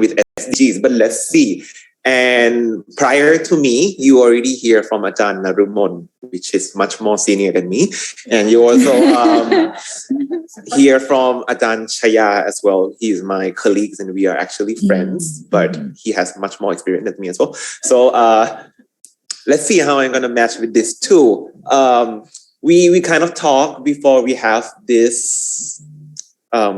with SDGs, but let's see. And prior to me, you already hear from Ajahn Narumon, which is much more senior than me. And you also hear from Ajahn Chaya as well. He's my colleague and we are actually friends, but he has much more experience than me as well. So let's see how I'm going to match with this too. We kind of talk before we have this,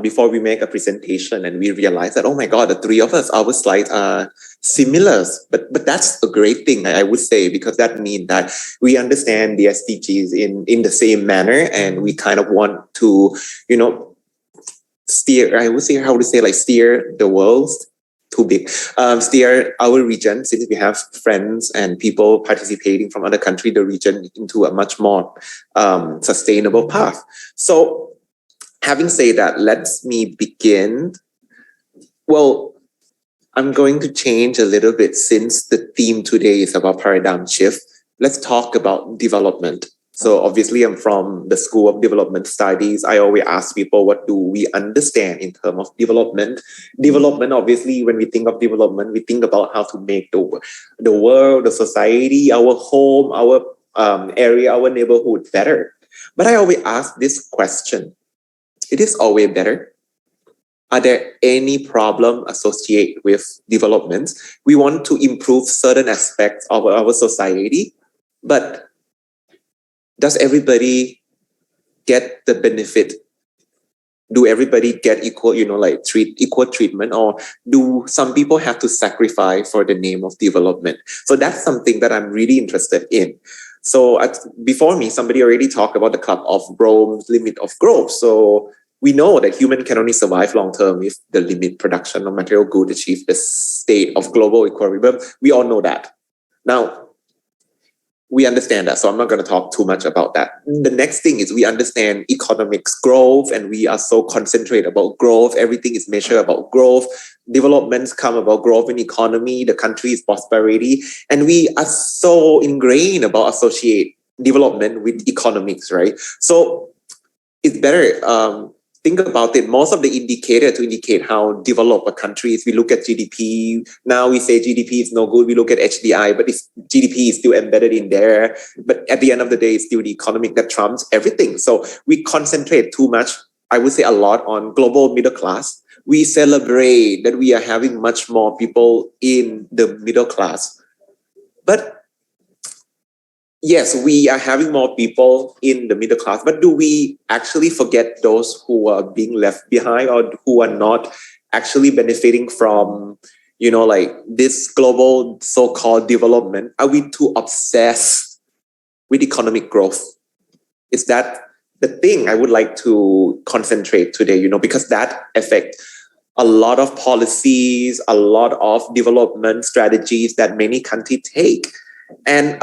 before we make a presentation, and we realize that, oh my God, the three of us, our slides are similar, but that's a great thing, I would say, because that means that we understand the SDGs in the same manner, and we kind of want to, steer, I would say, how to say, like steer the world, too big, steer our region, since we have friends and people participating from other countries, the region into a much more sustainable path. So having said that, let me begin. Well, I'm going to change a little bit since the theme today is about paradigm shift. Let's talk about development. So obviously I'm from the School of Development Studies. I always ask people, what do we understand in terms of development? Development, obviously, when we think of development, we think about how to make the world, the society, our home, our area, our neighborhood better. But I always ask this question. It is always better. Are there any problem associated with development? We want to improve certain aspects of our society, but does everybody get the benefit? Do everybody get equal, equal treatment, or do some people have to sacrifice for the name of development? So that's something that I'm really interested in. So before me, somebody already talked about the Club of Rome's limit of growth. So we know that human can only survive long term if the limit production of material goods achieve the state of global equilibrium. We all know that. Now, we understand that, so I'm not going to talk too much about that. The next thing is we understand economics growth, and we are so concentrated about growth. Everything is measured about growth. Developments come about growth in economy. The country's prosperity. And we are so ingrained about associate development with economics, right? So it's better, think about it. Most of the indicators to indicate how developed a country is, we look at GDP. Now we say GDP is no good. We look at HDI, but GDP is still embedded in there. But at the end of the day, it's still the economic that trumps everything. So we concentrate too much, I would say a lot, on global middle class. We celebrate that we are having much more people in the middle class. But yes, we are having more people in the middle class, but do we actually forget those who are being left behind or who are not actually benefiting from, this global so-called development? Are we too obsessed with economic growth? Is that the thing I would like to concentrate today, because that affects a lot of policies, a lot of development strategies that many countries take. And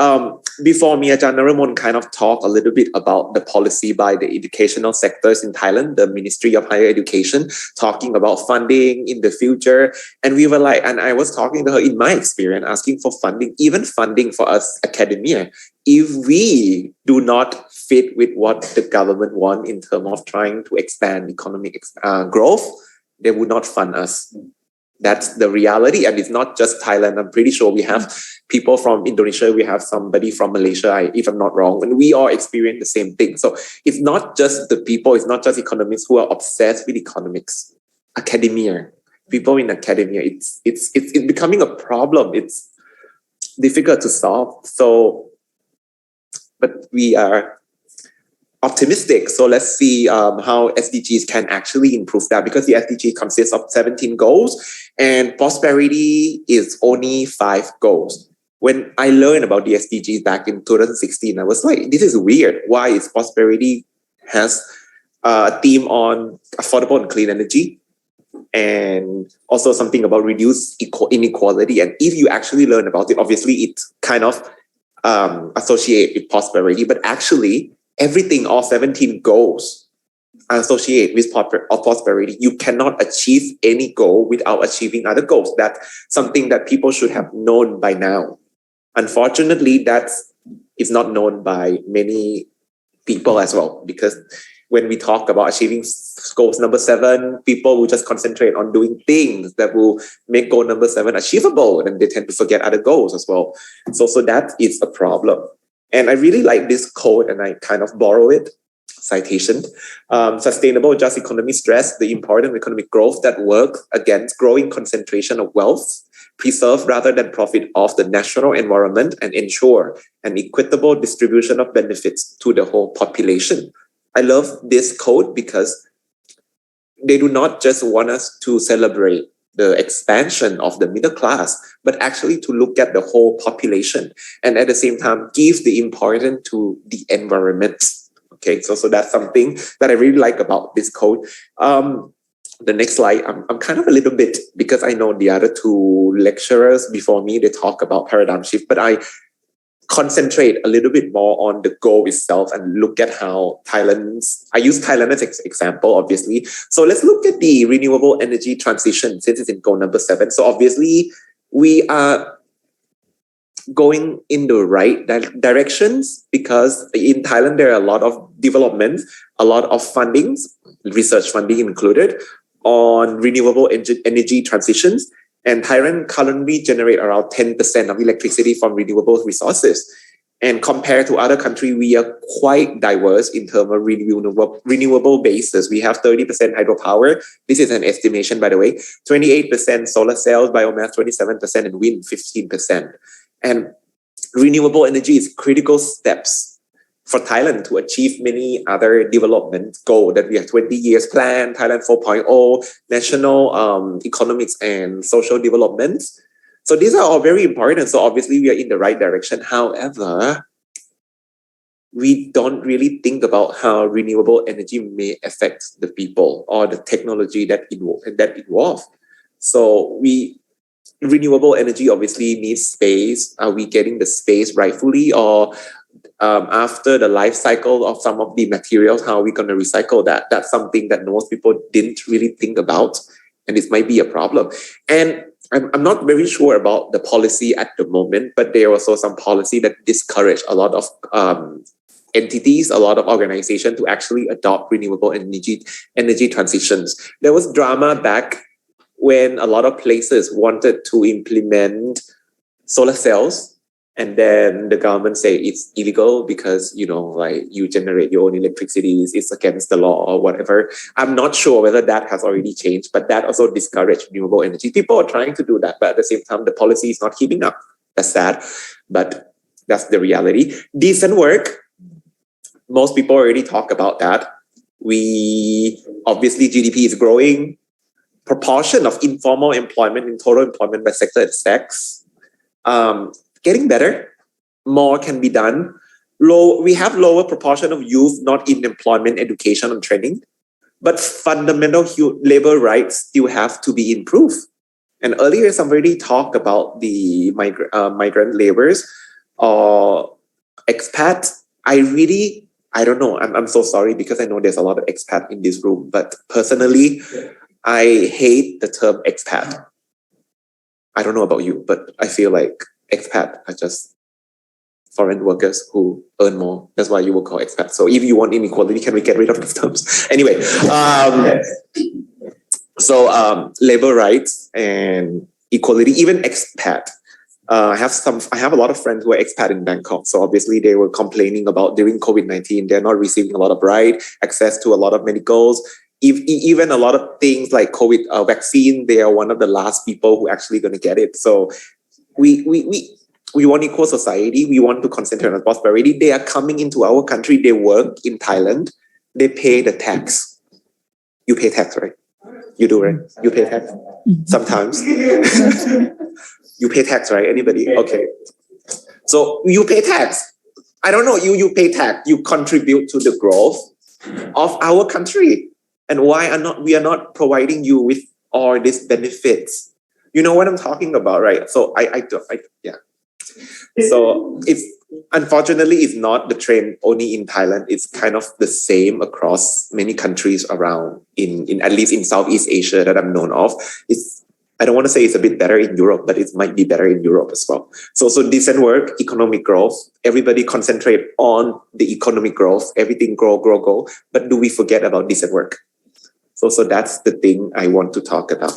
before me, Ajahn Narumon kind of talked a little bit about the policy by the educational sectors in Thailand, the Ministry of Higher Education, talking about funding in the future. And we were like, and I was talking to her in my experience, asking for funding, even funding for us academia. If we do not fit with what the government want in terms of trying to expand economic growth, they would not fund us. That's the reality. And it's not just Thailand. I'm pretty sure we have people from Indonesia. We have somebody from Malaysia, if I'm not wrong. And we all experience the same thing. So it's not just the people, it's not just economists who are obsessed with economics. Academia, people in academia, it's becoming a problem. It's difficult to solve. So, but we are optimistic. So let's see how SDGs can actually improve that, because the SDG consists of 17 goals and prosperity is only 5 goals. When I learned about the SDGs back in 2016, I was like, this is weird. Why is prosperity has a theme on affordable and clean energy, and also something about reduced inequality. And if you actually learn about it, obviously it kind of associate with prosperity, but actually everything, all 17 goals are associated with prosperity. You cannot achieve any goal without achieving other goals. That's something that people should have known by now. Unfortunately, that is not known by many people as well, because when we talk about achieving goals number 7, people will just concentrate on doing things that will make goal number 7 achievable, and they tend to forget other goals as well. So that is a problem. And I really like this quote, and I kind of borrow it. Citation: sustainable just economy stress the important economic growth that works against growing concentration of wealth, preserve rather than profit of the national environment, and ensure an equitable distribution of benefits to the whole population. I love this quote because they do not just want us to celebrate the expansion of the middle class, but actually to look at the whole population, and at the same time give the importance to the environment. Okay, so that's something that I really like about this quote. The next slide, I'm kind of a little bit, because I know the other 2 lecturers before me, they talk about paradigm shift, but I concentrate a little bit more on the goal itself and look at how I use Thailand as an example, obviously. So let's look at the renewable energy transition, since it's in goal number 7. So obviously, we are going in the right directions, because in Thailand there are a lot of developments, a lot of fundings, research funding included, on renewable energy transitions, and Thailand currently generate around 10% of electricity from renewable resources. And compared to other countries, we are quite diverse in terms of renewable bases. We have 30% hydropower. This is an estimation, by the way. 28% solar cells, biomass 27%, and wind 15%. And renewable energy is critical steps for Thailand to achieve many other development goals that we have: 20 years plan, Thailand 4.0, national economics and social development. So these are all very important. So obviously we are in the right direction. However, we don't really think about how renewable energy may affect the people or the technology that involve. So renewable energy obviously needs space. Are we getting the space rightfully, or after the life cycle of some of the materials, how are we going to recycle that? That's something that most people didn't really think about, and this might be a problem. And I'm not very sure about the policy at the moment, but there are also some policy that discourage a lot of entities, a lot of organizations to actually adopt renewable energy transitions. There was drama back when a lot of places wanted to implement solar cells, and then the government say it's illegal because, you generate your own electricity, it's against the law or whatever. I'm not sure whether that has already changed, but that also discouraged renewable energy. People are trying to do that, but at the same time, the policy is not keeping up. That's sad, but that's the reality. Decent work. Most people already talk about that. Obviously, GDP is growing. Proportion of informal employment in total employment by sector and sex, getting better. More can be done. We have lower proportion of youth not in employment, education, and training, but fundamental labor rights still have to be improved. And earlier, somebody talked about the migrant laborers or expat. I don't know. I'm so sorry, because I know there's a lot of expat in this room, but personally, I hate the term expat. I don't know about you, but I feel like expat are just foreign workers who earn more. That's why you will call expat. So if you want inequality, can we get rid of these terms? Anyway, labor rights and equality, even expat. I have a lot of friends who are expat in Bangkok. So obviously they were complaining about during COVID-19, they're not receiving a lot of access to a lot of medicals. Even a lot of things like COVID vaccine, they are one of the last people who actually going to get it. So we want equal society. We want to concentrate on prosperity. They are coming into our country. They work in Thailand. They pay the tax. You pay tax, right? You do, right? You pay tax? Sometimes. You pay tax, right? Anybody? Okay. So you pay tax. I don't know. You pay tax. You contribute to the growth of our country. And why are we not providing you with all these benefits? You know what I'm talking about, right? So yeah. So unfortunately, it's not the trend only in Thailand. It's kind of the same across many countries around, in at least in Southeast Asia that I'm known of. I don't want to say it's a bit better in Europe, but it might be better in Europe as well. So decent work, economic growth. Everybody concentrate on the economic growth. Everything grow. But do we forget about decent work? So that's the thing I want to talk about.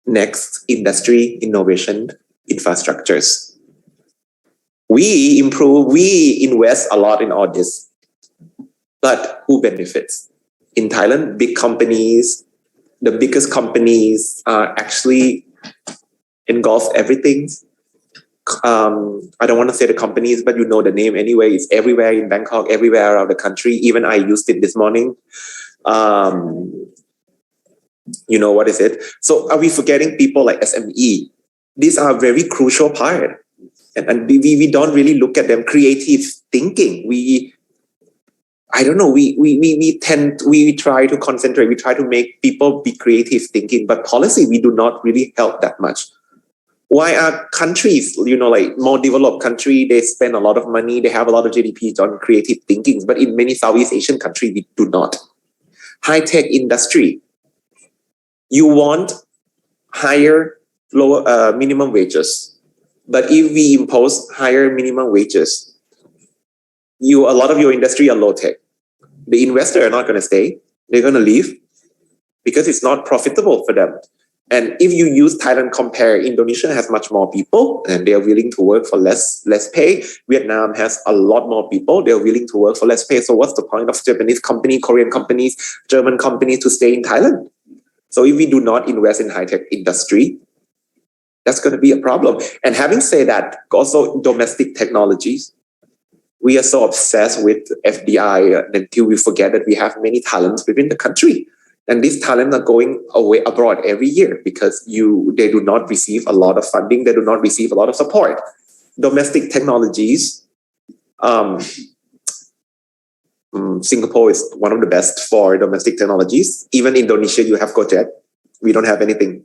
Next, industry, innovation, infrastructures. We invest a lot in all this. But who benefits? In Thailand, big companies, the biggest companies actually engulf everything. I don't want to say the companies, but you know the name anyway. It's everywhere in Bangkok, everywhere around the country. Even I used it this morning. You know, what is it? So are we forgetting people like SME? These are a very crucial part. And we don't really look at them. Creative thinking. We try to concentrate. We try to make people be creative thinking, but policy, we do not really help that much. Why are countries, like more developed country, they spend a lot of money, they have a lot of GDP on creative thinking, but in many Southeast Asian countries, we do not. High-tech industry. You want higher, lower minimum wages. But if we impose higher minimum wages, a lot of your industry are low-tech. The investors are not going to stay. They're going to leave because it's not profitable for them. And if you use Thailand compare, Indonesia has much more people and they are willing to work for less pay. Vietnam has a lot more people. They're willing to work for less pay. So what's the point of Japanese company, Korean companies, German companies to stay in Thailand? So if we do not invest in high-tech industry, that's going to be a problem. And having said that, also domestic technologies, we are so obsessed with FDI until we forget that we have many talents within the country. And these talents are going away abroad every year because they do not receive a lot of funding. They do not receive a lot of support. Domestic technologies, Singapore is one of the best for domestic technologies. Even Indonesia, you have Gojek. We don't have anything.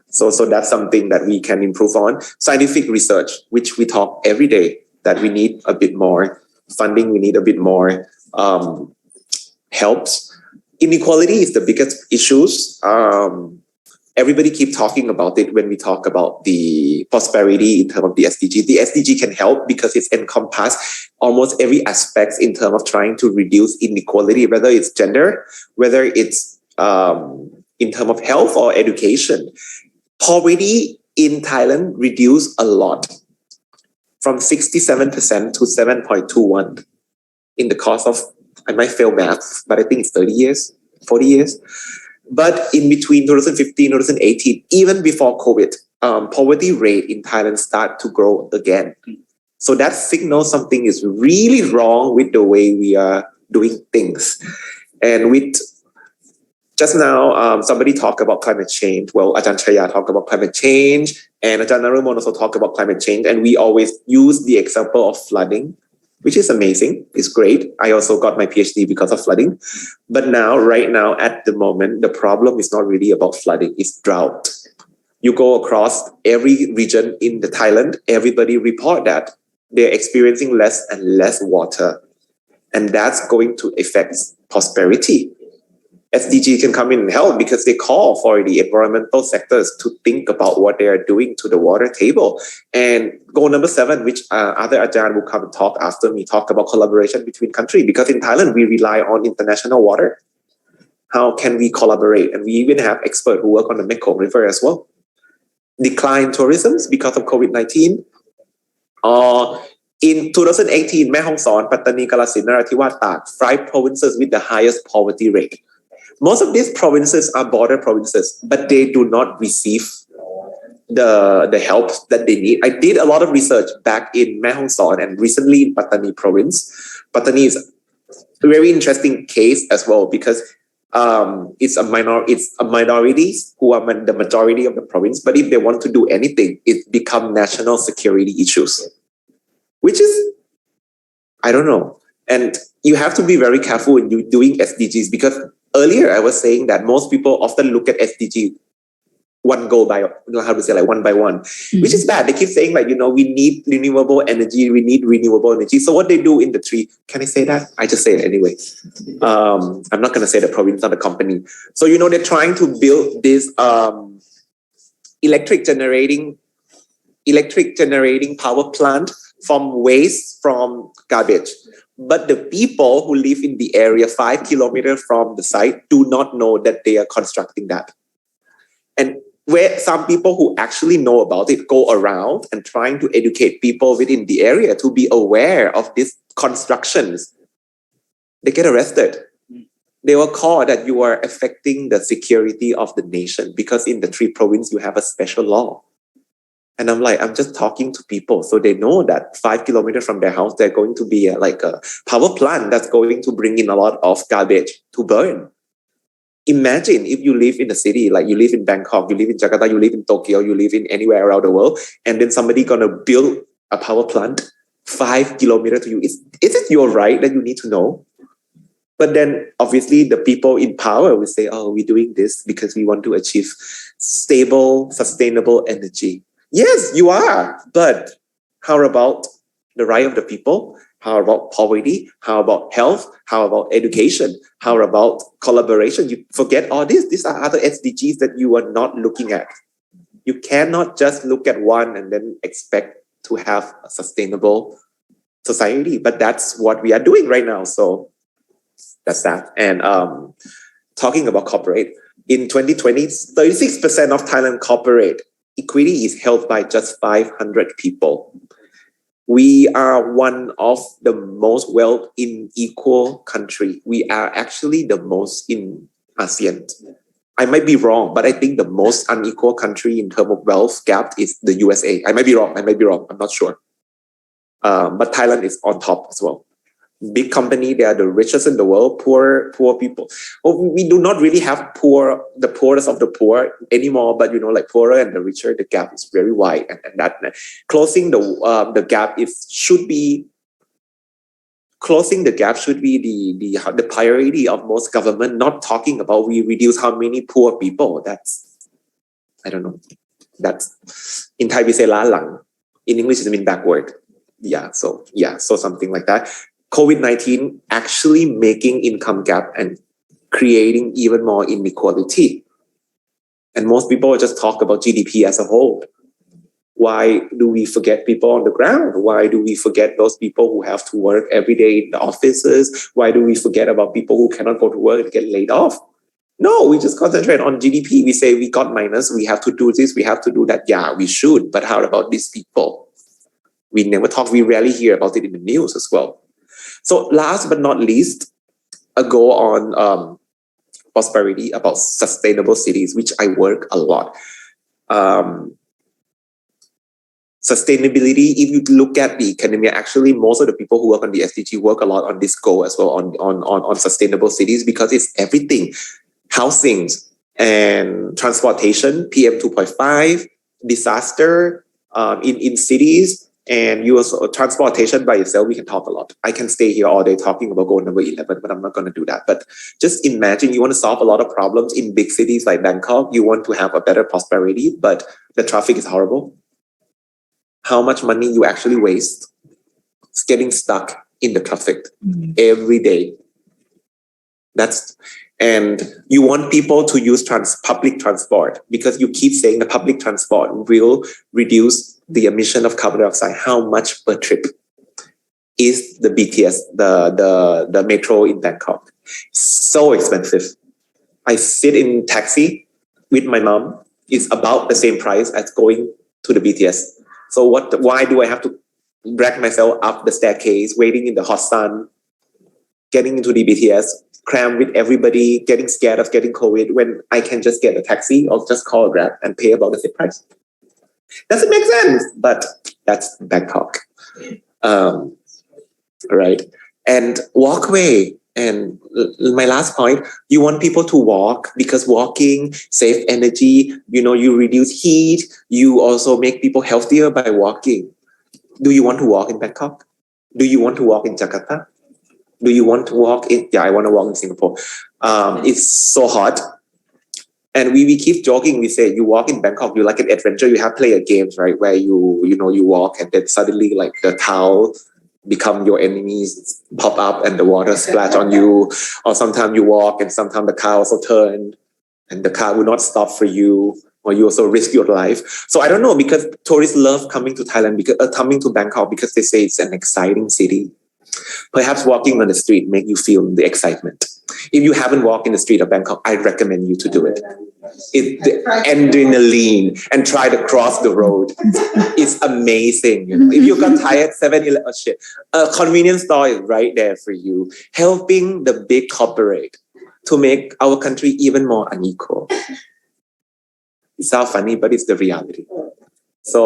So that's something that we can improve on. Scientific research, which we talk every day, that we need a bit more funding, we need a bit more helps. Inequality is the biggest issues. Everybody keep talking about it when we talk about the prosperity in terms of the SDG. The SDG can help because it's encompass almost every aspect in terms of trying to reduce inequality, whether it's gender, whether it's in terms of health or education. Poverty in Thailand reduced a lot, from 67% to 7.21 in the course of, I might fail math, but I think it's 30 years, 40 years. But in between 2015, 2018, even before COVID, poverty rate in Thailand started to grow again. So that signals something is really wrong with the way we are doing things. And with just now, somebody talked about climate change. Well, Ajahn Chaya talked about climate change, and Ajahn Narumon also talked about climate change. And we always use the example of flooding, which is amazing. It's great. I also got my PhD because of flooding. But right now, at the moment, the problem is not really about flooding. It's drought. You go across every region in the Thailand, everybody report that they're experiencing less and less water. And that's going to affect prosperity. SDG can come in and help because they call for the environmental sectors to think about what they are doing to the water table. And goal number 7, which other Ajahn will come and talk after me, talk about collaboration between countries. Because in Thailand, we rely on international water. How can we collaborate? And we even have experts who work on the Mekong River as well. Decline tourism because of COVID-19. In 2018, Mae Hong Son, Pattani, Kalasin, Narathiwat, Tak, 5 provinces with the highest poverty rate. Most of these provinces are border provinces, but they do not receive the help that they need. I did a lot of research back in Mae Hong Son and recently in Pattani province. Pattani is a very interesting case as well because it's a minorities who are the majority of the province. But if they want to do anything, it becomes national security issues, which is, I don't know. And you have to be very careful when you're doing SDGs because earlier I was saying that most people often look at SDG one by one, which is bad. They keep saying we need renewable energy. So what they do in the 3, can I say that? I just say it anyway. I'm not going to say the province or the company. So, they're trying to build this electric generating power plant from waste, from garbage. But the people who live in the area 5 kilometers from the site do not know that they are constructing that. And where some people who actually know about it go around and trying to educate people within the area to be aware of these constructions, they get arrested. They will call that you are affecting the security of the nation because in the 3 provinces you have a special law. And I'm like, I'm just talking to people so they know that 5 kilometers from their house, they're going to be a power plant that's going to bring in a lot of garbage to burn. Imagine if you live in a city, like you live in Bangkok, you live in Jakarta, you live in Tokyo, you live in anywhere around the world, and then somebody gonna build a power plant 5 kilometers to you. Is it your right that you need to know? But then obviously the people in power will say, oh, we're doing this because we want to achieve stable, sustainable energy. Yes, you are. But how about the right of the people? How about poverty? How about health? How about education? How about collaboration? You forget all this. These are other SDGs that you are not looking at. You cannot just look at one and then expect to have a sustainable society. But that's what we are doing right now. So that's that. And talking about corporate, in 2020, 36% of Thailand corporate equity is held by just 500 people. We are one of the most wealth unequal country. We are actually the most in ASEAN. I might be wrong, but I think the most unequal country in terms of wealth gap is the USA. I might be wrong. I'm not sure. But Thailand is on top as well. Big company, they are the richest in the world. Poor people. We do not really have the poorest of the poor anymore. But poorer and the richer, the gap is very wide, and that closing the gap should be the priority of most government. Not talking about we reduce how many poor people. That's, I don't know. That's in Thai we say la lang. In English it means backward. So something like that. COVID-19 actually making income gap and creating even more inequality. And most people just talk about GDP as a whole. Why do we forget people on the ground? Why do we forget those people who have to work every day in the offices? Why do we forget about people who cannot go to work and get laid off? No, we just concentrate on GDP. We say we got minus, we have to do this, we have to do that. Yeah, we should. But how about these people? We never talk, we rarely hear about it in the news as well. So last but not least, a goal on prosperity about sustainable cities, which I work a lot. Sustainability, if you look at the academia, actually most of the people who work on the SDG work a lot on this goal as well, on sustainable cities, because it's everything. Housing and transportation, PM 2.5, disaster in cities, and transportation by itself, we can talk a lot. I can stay here all day talking about goal number 11, but I'm not going to do that. But just imagine you want to solve a lot of problems in big cities like Bangkok. You want to have a better prosperity, but the traffic is horrible. How much money you actually waste getting stuck in the traffic every day. And you want people to use public transport because you keep saying the public transport will reduce the emission of carbon dioxide. How much per trip is the BTS, the metro in Bangkok? So expensive. I sit in taxi with my mom. It's about the same price as going to the BTS. So why do I have to drag myself up the staircase, waiting in the hot sun, getting into the BTS, crammed with everybody, getting scared of getting COVID when I can just get a taxi or just call a Grab and pay about the same price? Doesn't make sense, but that's Bangkok. Right? And walkway. And my last point, you want people to walk because walking save energy. You reduce heat. You also make people healthier by walking. Do you want to walk in Bangkok? Do you want to walk in Jakarta? Do you want to walk in? Yeah, I want to walk in Singapore. It's so hot. And we keep joking. We say you walk in Bangkok, you like an adventure. You have player games, right? Where you walk and then suddenly like the towel become your enemies, pop up and the water splash on you. Or sometimes you walk and sometimes the car also turn and the car will not stop for you. or you also risk your life. So I don't know, because tourists love coming to Thailand, because coming to Bangkok, because they say it's an exciting city. Perhaps walking on the street make you feel the excitement. If you haven't walked in the street of Bangkok, I recommend you to do it. The adrenaline, and try to cross the road. It's amazing. If you got tired, 7-Eleven, a convenience store is right there for you, helping the big corporate to make our country even more unequal. It sounds funny, but it's the reality. So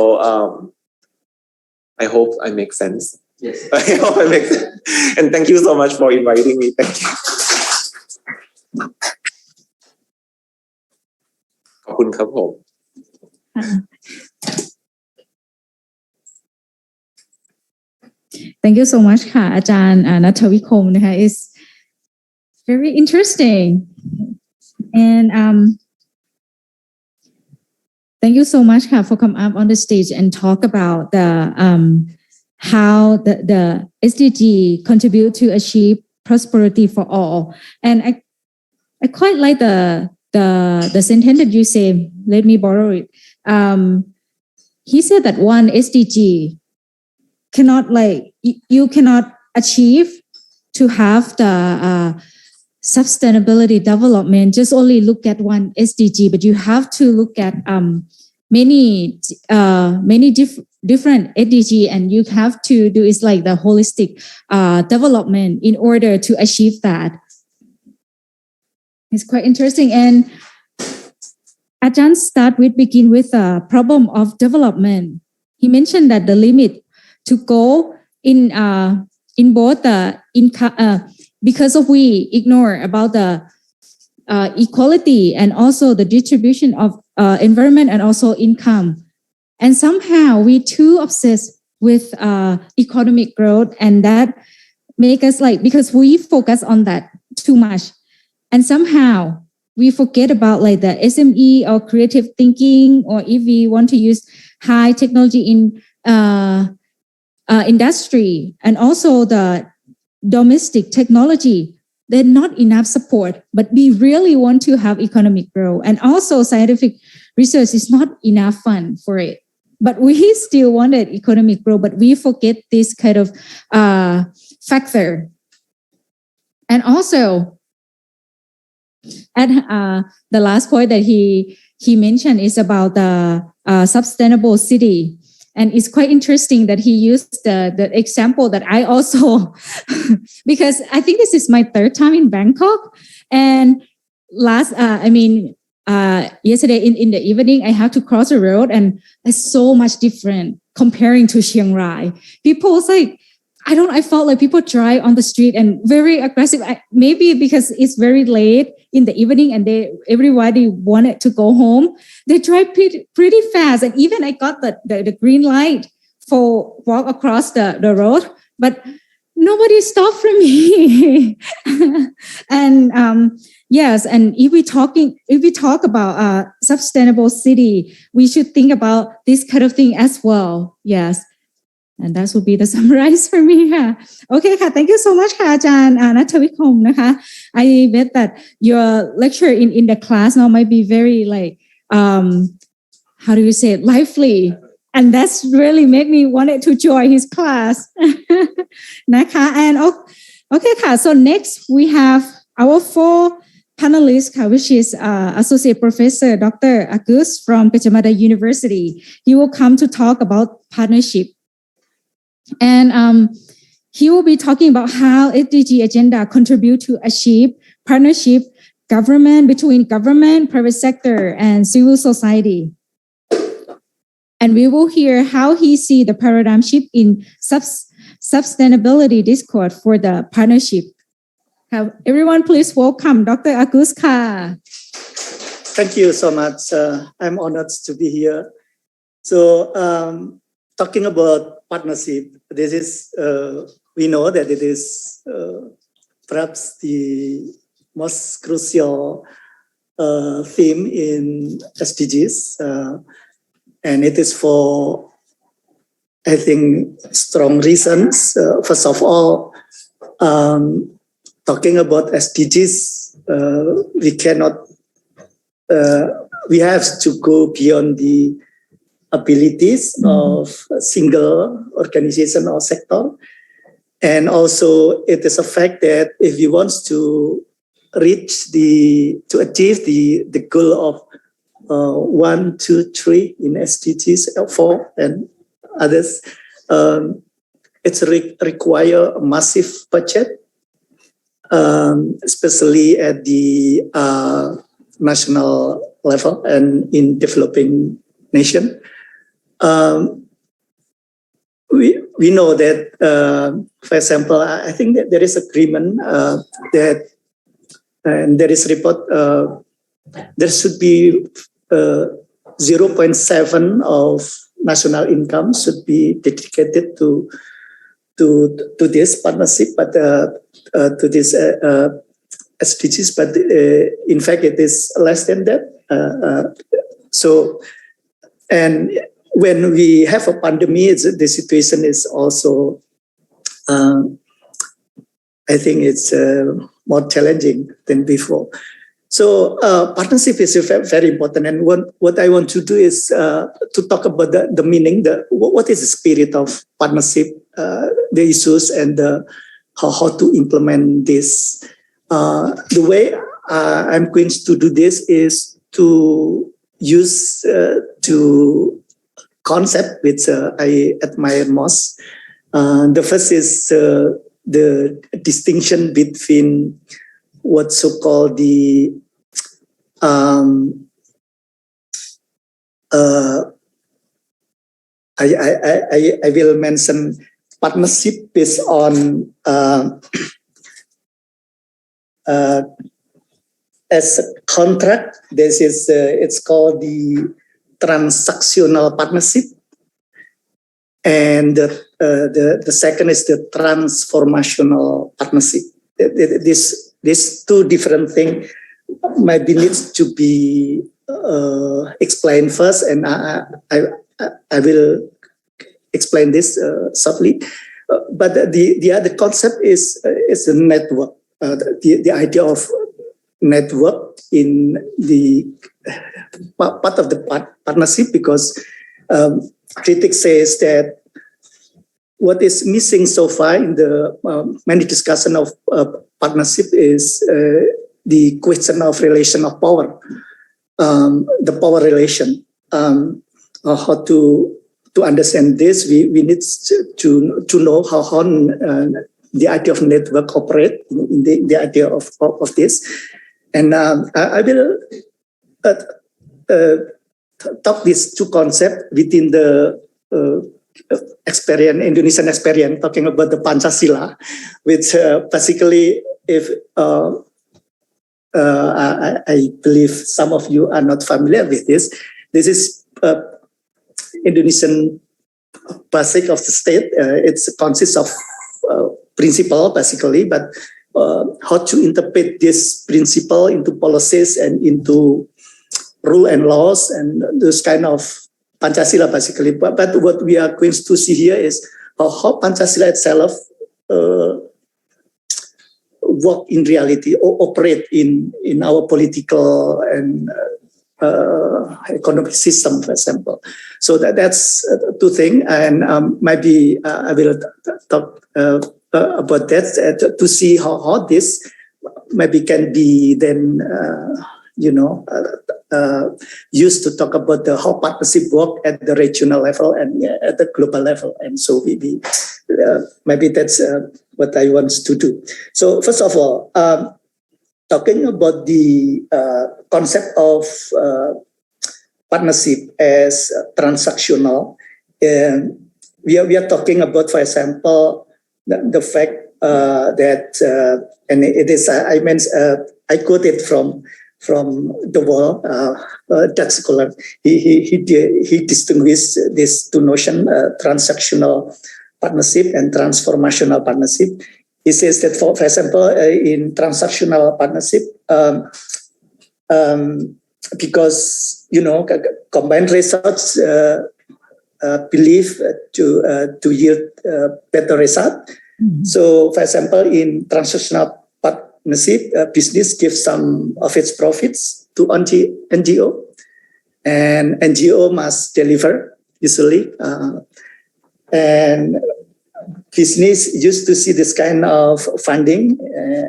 I hope I make sense. Yes. I hope I make sense. And thank you so much for inviting me. Thank you. ขอบคุณครับผม Thank you so much ค่ะอาจารย์ณัฐวิคมนะคะ is very interesting and thank you so much ค่ะ for come up on the stage and talk about the how the SDG contribute to achieve prosperity for all. And I quite like the sentence that you say. Let me borrow it. He said that one SDG cannot, like, you cannot achieve to have the sustainability development. Just only look at one SDG, but you have to look at many different SDG, and you have to do is like the holistic development in order to achieve that. It's quite interesting. And Ajahn begin with the problem of development. He mentioned that the limit to go in both the income, because of we ignore about the equality and also the distribution of environment and also income. And somehow we too obsessed with economic growth, and that make us like, because we focus on that too much. And somehow we forget about like the SME or creative thinking, or if we want to use high technology in industry and also the domestic technology, there's not enough support, but we really want to have economic growth. And also scientific research is not enough fund for it. But we still wanted economic growth, but we forget this kind of factor. And also, and the last point that he mentioned is about the sustainable city. And it's quite interesting that he used the example that I also, because I think this is my third time in Bangkok. And yesterday in the evening, I had to cross the road, and it's so much different comparing to Chiang Rai. People was like, I felt like people drive on the street and very aggressive. Maybe because it's very late in the evening and everybody wanted to go home. They drive pretty fast. And even I got the green light for walk across the road, but nobody stopped for me. And yes, and if we talk about sustainable city, we should think about this kind of thing as well. Yes. And that would be the summarize for me. Okay, thank you so much, Ajahn Nattavikom. I bet that your lecture in the class now might be very like, how do you say it, lively. And that's really made me wanted to join his class. And okay, so next we have our 4 panelists, which is Associate Professor Dr. Agus from Gajah Mada University. He will come to talk about partnership. And he will be talking about how SDG agenda contribute to achieve partnership between government, private sector, and civil society. And we will hear how he see the paradigm shift in sustainability discourse for the partnership. Everyone, please welcome Dr. Agus Ka. Thank you so much. I'm honored to be here. So, talking about partnership, this is, we know that it is perhaps the most crucial theme in SDGs. And it is for, I think, strong reasons. First of all, talking about SDGs, we cannot we have to go beyond the abilities of a single organization or sector. And also it is a fact that if we want to achieve the goal of 1, 2, 3 in SDGs, 4 and others, it's require a massive budget, especially at the national level and in developing nation. We know that, for example, I think that there is agreement that, and there is report, there should be 0.7 of national income should be dedicated to this partnership, but to this SDGs. But in fact, it is less than that. So, and when we have a pandemic, the situation is also, I think it's more challenging than before. So partnership is very important. And what I want to do is to talk about the meaning, what is the spirit of partnership, the issues, and how to implement this. The way I'm going to do this is to use two concepts which I admire most. The first is the distinction between what's so-called the I will mention partnership based on as a contract. This is it's called the transactional partnership, and the second is the transformational partnership. These two different things maybe needs to be explained first, and I will explain this shortly. But the other concept is a network. The idea of network in the part of the partnership, because critics says that what is missing so far in the many discussion of partnership is the question of relation of power, the power relation. How to understand this, we need to know how the idea of network operate in the idea of this. And I will talk these two concepts within the Indonesian experience, talking about the Pancasila, which basically, if I believe some of you are not familiar with this. This is Indonesian basic of the state. It consists of principle basically, but how to interpret this principle into policies and into rule and laws and those kind of Pancasila basically. But what we are going to see here is how Pancasila itself work in reality or operate in our political and economic system, for example. So that's two things, and maybe I will talk about that to see how this maybe can be then used to talk about how partnership work at the regional level and at the global level. And so maybe that's what I want to do. So first of all, talking about the concept of partnership as transactional, we are talking about, for example, the fact that, and it is I quoted from the world, Dutch scholar. He distinguished these two notions, transactional partnership and transformational partnership. He says that, for example, in transactional partnership, because combined results believe to yield better result. Mm-hmm. So, for example, in transactional partnership, business gives some of its profits to NGO, and NGO must deliver usually, and business used to see this kind of funding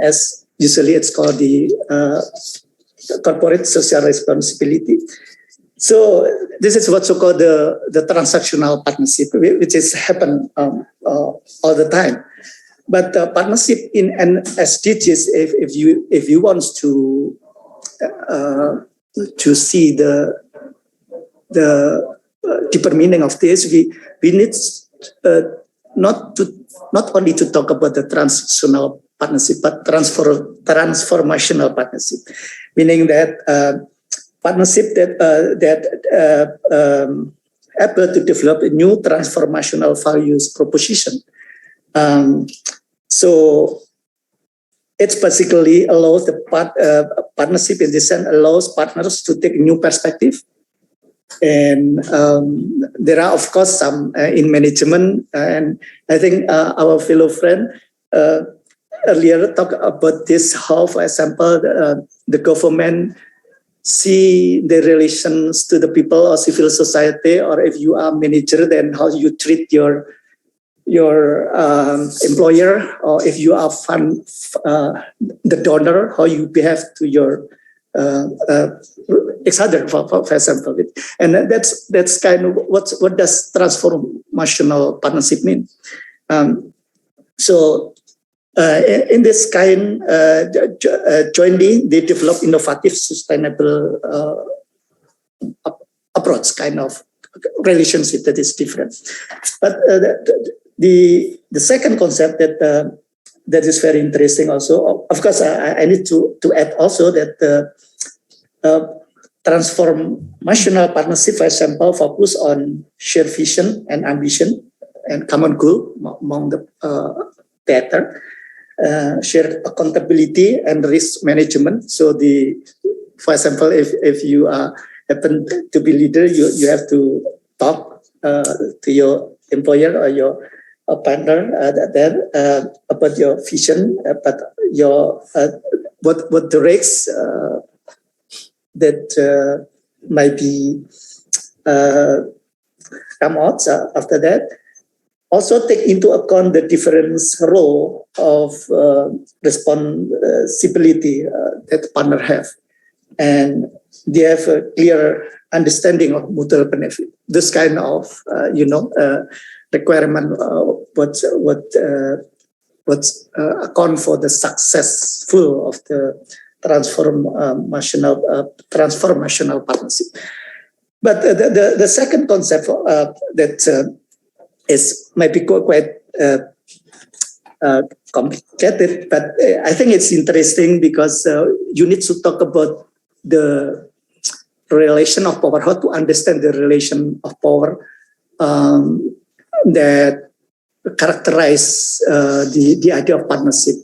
as usually it's called the corporate social responsibility. So this is what's so-called the transactional partnership, which is happen all the time. But partnership in an SDGs, if you want to see the deeper meaning of this, we need not only to talk about the transactional partnership, but transformational partnership, meaning that partnership that able to develop a new transformational values proposition. So it's basically allows the partnership in this sense allows partners to take new perspective. And there are, of course, some in management, and I think our fellow friend earlier talked about this, how, for example, the government see the relations to the people or civil society, or if you are manager, then how you treat your employer, or if you are the donor, how you behave to your each other, for example. And that's kind of what does transformational partnership mean. So in this kind, jointly they develop innovative, sustainable approach, kind of relationship that is different. But the second concept that is very interesting also, of course, I need to add also that transformational partnership, for example, focus on shared vision and ambition and common goal among the theater, shared accountability and risk management. So for example, if you happen to be leader, you have to talk to your employer or your partner about your vision, but your what the risks that might be come out after that. Also take into account the different role of responsibility that partner have, and they have a clear understanding of mutual benefit. This kind of requirement what's account for the successful of the transformational partnership. But the second concept that might be quite complicated, but I think it's interesting because you need to talk about the relation of power, how to understand the relation of power that characterize the idea of partnership,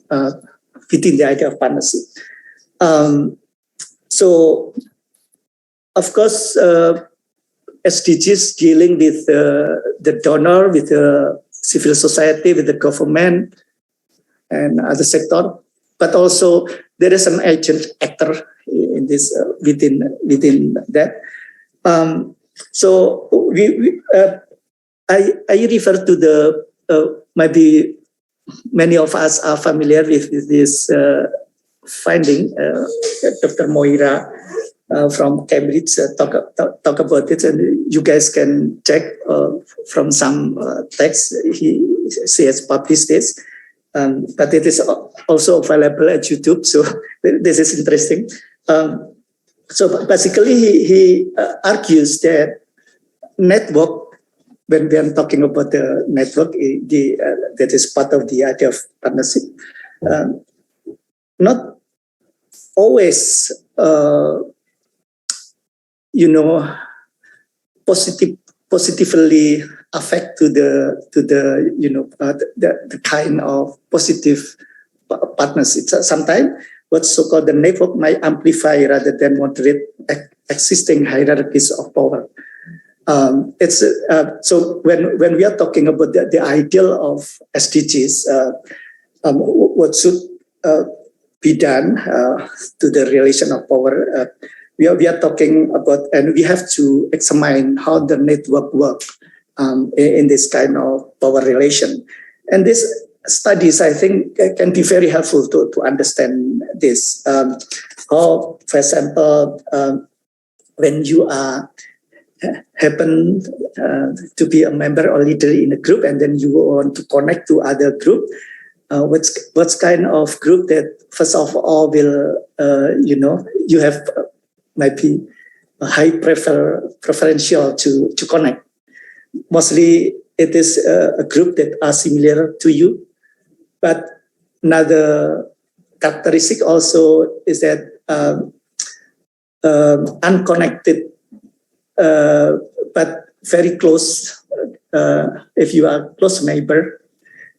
within the idea of partnership. So, of course, SDGs dealing with the donor, with the civil society, with the government, and other sector, but also there is an agent actor in this within that. So I refer to the maybe many of us are familiar with this finding. Dr. Moira from Cambridge talk about it, and you guys can check from some text she has published this, but it is also available at YouTube. So this is interesting. So basically, he argues that network, when we are talking about the network, that is part of the idea of partnership, not always, positively affect to the kind of positive partnership. Sometimes what's so-called the network might amplify rather than moderate existing hierarchies of power. So when we are talking about the ideal of SDGs, what should be done to the relation of power, we are talking about, and we have to examine how the network works in this kind of power relation. And these studies, I think, can be very helpful to understand this. How, for example, when you are happen to be a member or leader in a group, and then you want to connect to other group, what's kind of group that first of all will you have maybe a high preferential to connect. Mostly it is a group that are similar to you, but another characteristic also is that unconnected but very close. If you are close neighbor,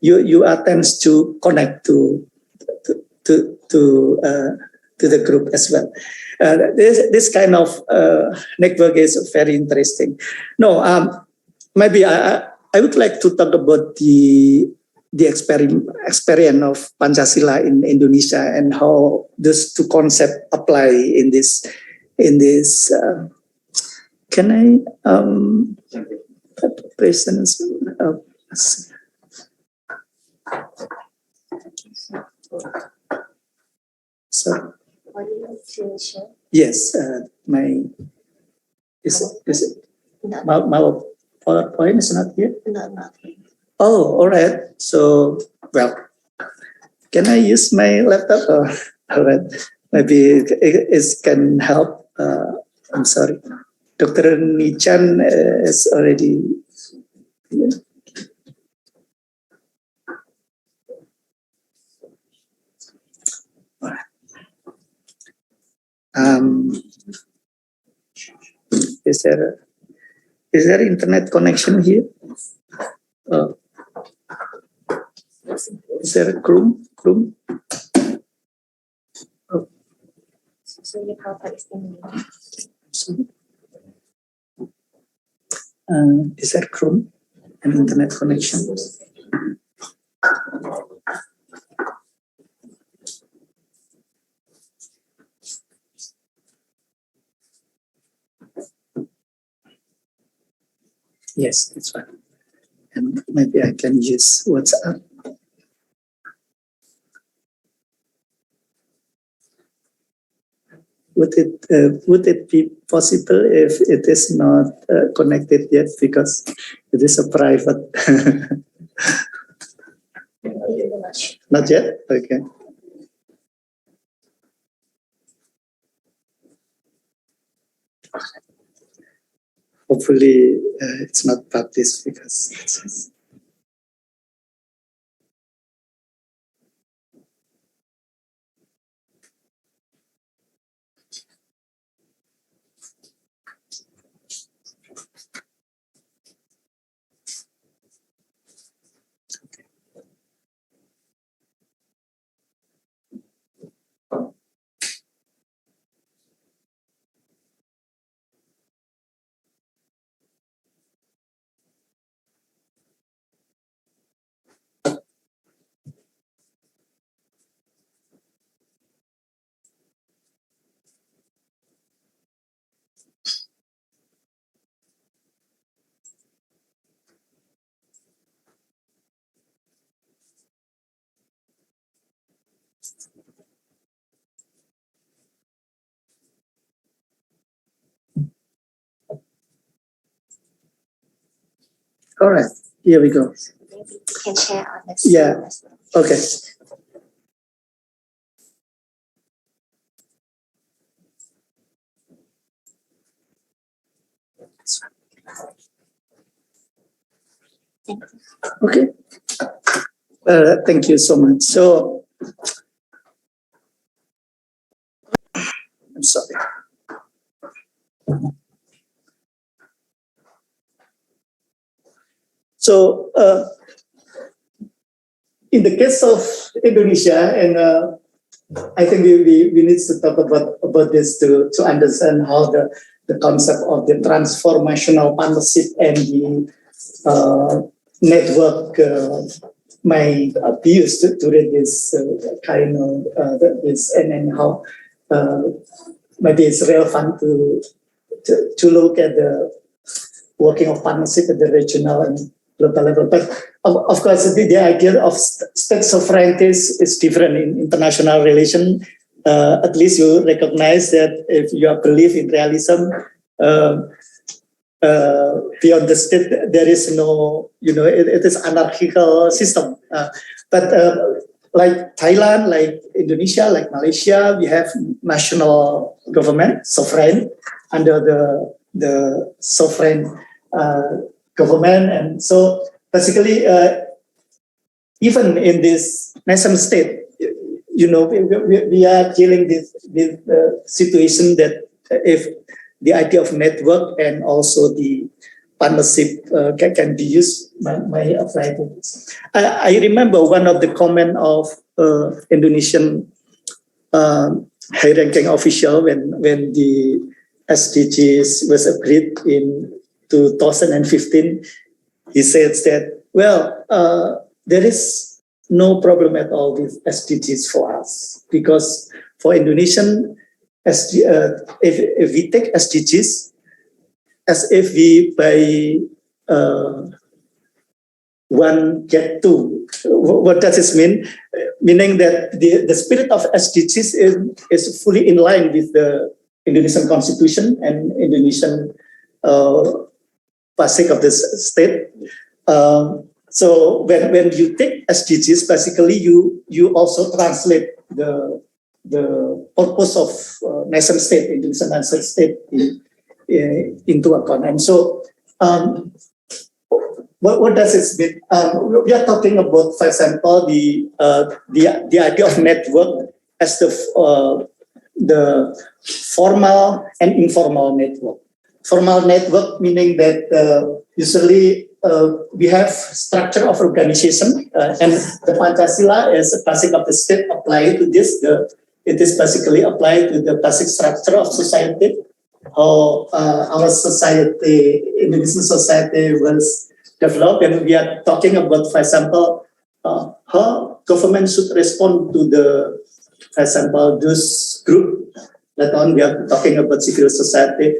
you are tends to connect to the group as well. This kind of network is very interesting. No, maybe I would like to talk about the experience of Pancasila in Indonesia and how these two concepts apply in this. Can I present? So, yes, is it my PowerPoint is not here? Not here. Oh, all right. So, well, can I use my laptop? Oh, all right. Maybe it can help. I'm sorry. Dr. Nichan is already here. All right. Is there internet connection here? Is there a Chrome? Oh. So your PowerPoint is in Is there Chrome and internet connection? Yes, it's fine. And maybe I can use WhatsApp. Would it be possible if it is not connected yet, because it is a private? Not yet? Okay. Hopefully it's not published because it's all right. Here we go. Maybe you can share on the Yeah. as well. Okay. Thank you. Okay. Thank you so much. So, I'm sorry. So, in the case of Indonesia, and I think we need to talk about this to understand how the concept of the transformational partnership and the network may be used to read this kind of this, and then how maybe it's relevant to look at the working of partnership at the regional and global level. But of course, the idea of state sovereignty is different in international relation. At least you recognize that if you believe in realism, beyond the state, there is no, it is anarchical system. But like Thailand, like Indonesia, like Malaysia, we have national government, sovereign, under the sovereign government. And so basically, even in this nation state, we are dealing with the situation that if the idea of network and also the partnership can be used, may apply to this. I remember one of the comment of Indonesian high-ranking official when the SDGs was agreed in 2015. He says that, well, there is no problem at all with SDGs for us, because for Indonesian, if we take SDGs as if we buy one get two. What does this mean? Meaning that the spirit of SDGs is fully in line with the Indonesian Constitution and Indonesian basic of this state. So when you take SDGs, basically you also translate the purpose of nation state, Indonesian nation state, into account. And so, what does this mean? We are talking about, for example, the idea of network as the formal and informal network. Formal network meaning that usually we have structure of organization, and the Pancasila is a basic of the state applied to this. It is basically applied to the basic structure of society. How our society, Indonesian society, was developed, and we are talking about, for example, how government should respond to for example, those group. Later on, we are talking about civil society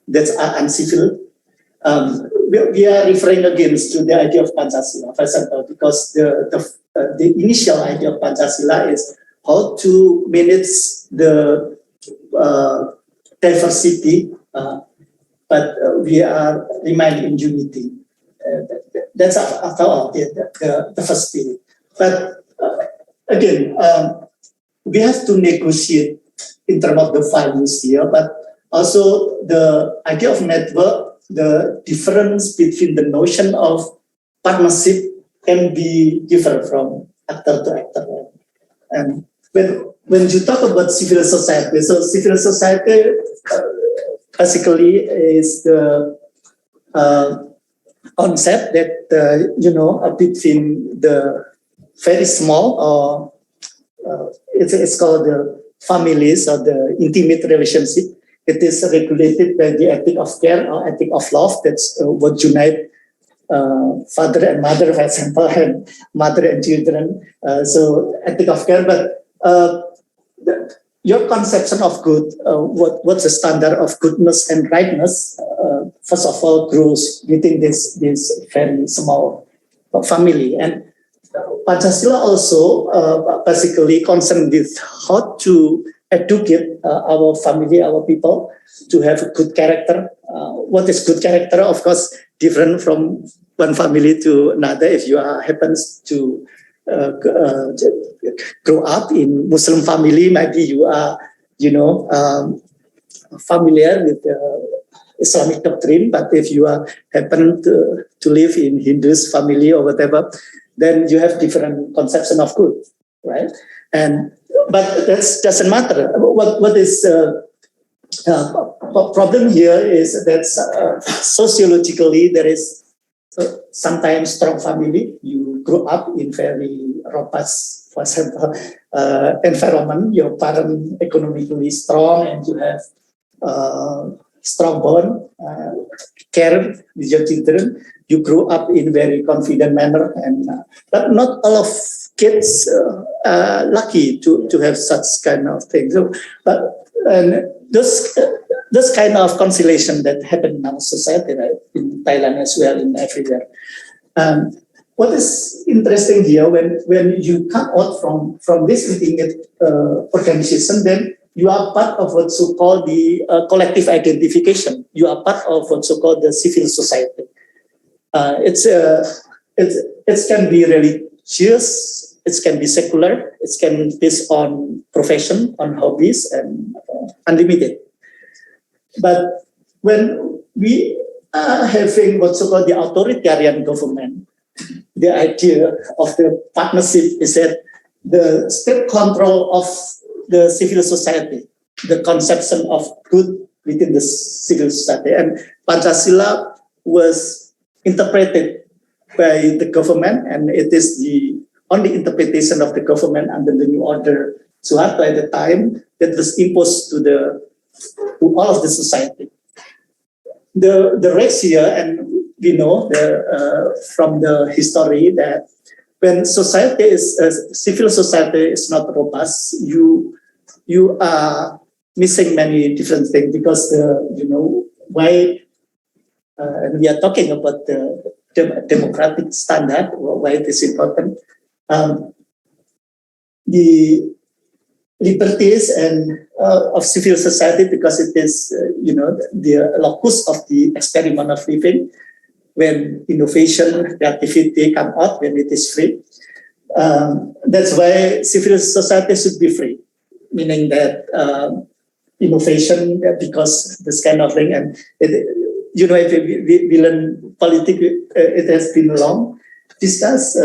that are uncivil. We are referring again to the idea of Pancasila, for example, because the initial idea of Pancasila is how to manage the diversity, but we are remain in unity. That's after all the first thing. But again, we have to negotiate in terms of the values here, but also the idea of network, the difference between the notion of partnership can be different from actor to actor. And when you talk about civil society, so civil society basically is the concept that between the very small or it's called the families or the intimate relationship. It is regulated by the ethic of care or ethic of love. That's what unite father and mother, for example, and mother and children. So ethic of care. But your conception of good, what's the standard of goodness and rightness? First of all, grows within this very small family. And Pancasila also basically concerned with how to educate our family, our people, to have a good character. What is good character? Of course, different from one family to another. If you happens to grow up in Muslim family, maybe you are, familiar with Islamic doctrine. But if you happen to live in Hindu's family or whatever, then you have different conception of good, right? But that doesn't matter. What is problem here is that sociologically there is sometimes strong family. You grew up in very robust, for example, environment. Your parents economically strong, and you have strong bond, care with your children. You grew up in very confident manner, and but not all of kids are lucky to have such kind of things. So, but and this kind of conciliation that happened in our society, right, in Thailand as well, in everywhere. What is interesting here, when you come out from this integrated organization, then you are part of what's so-called the collective identification. You are part of what's so-called the civil society. It can be religious, it can be secular, it can be based on profession, on hobbies, and unlimited. But when we are having what's so-called the authoritarian government, the idea of the partnership is that the state control of the civil society, the conception of good within the civil society. And Pancasila was interpreted by the government, and it is the only interpretation of the government under the new order Suharto at the time that was imposed to all of the society. The ratio, and we know from the history that when civil society is not robust, you are missing many different things, because why, and we are talking about the democratic standard, why it is important. The liberties and of civil society, because it is the locus of the experiment of living, when innovation, creativity come out, when it is free. That's why civil society should be free, meaning that innovation, because this kind of thing, and if we learn politics, it has been long discussed,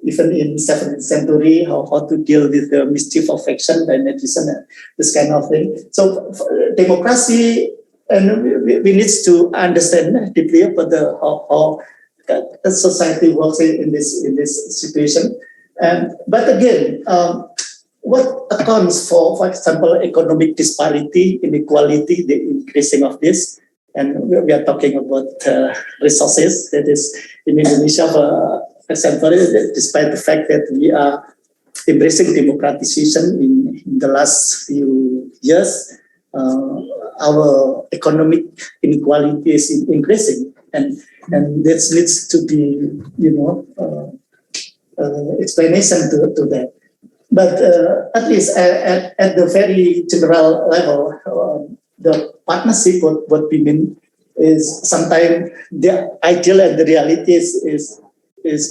even in 17th century, how to deal with the mischief of action by medicine, this kind of thing. So democracy, and we need to understand deeply about how the society works in this situation. But again, what accounts for example, economic disparity, inequality, the increasing of this, and we are talking about resources. That is in Indonesia, for example, despite the fact that we are embracing democratization in the last few years, our economic inequality is increasing, and this needs to be explanation to that. But at least at the very general level, the partnership, what we mean is sometimes the ideal and the reality is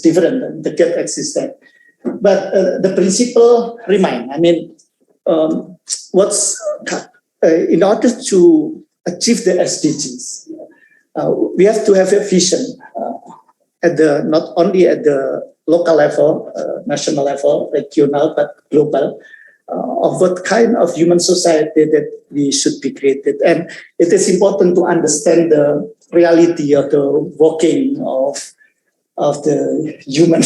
different. The gap exists there, but the principle remain. I mean, in order to achieve the SDGs, we have to have a vision not only at the local level, national level, regional, but global, of what kind of human society that we should be created. And it is important to understand the reality of the working of the human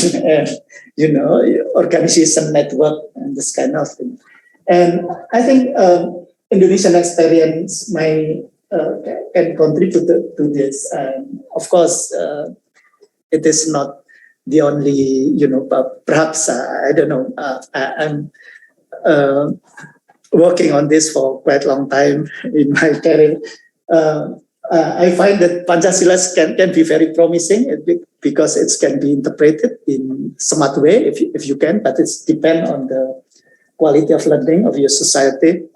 organization network and this kind of thing. And I think Indonesian experience can contribute to this. Of course, it is not the only, perhaps, I don't know, I'm working on this for quite a long time in my career. I find that Pancasila can be very promising because it can be interpreted in smart way if you can, but it's depend on the quality of learning of your society,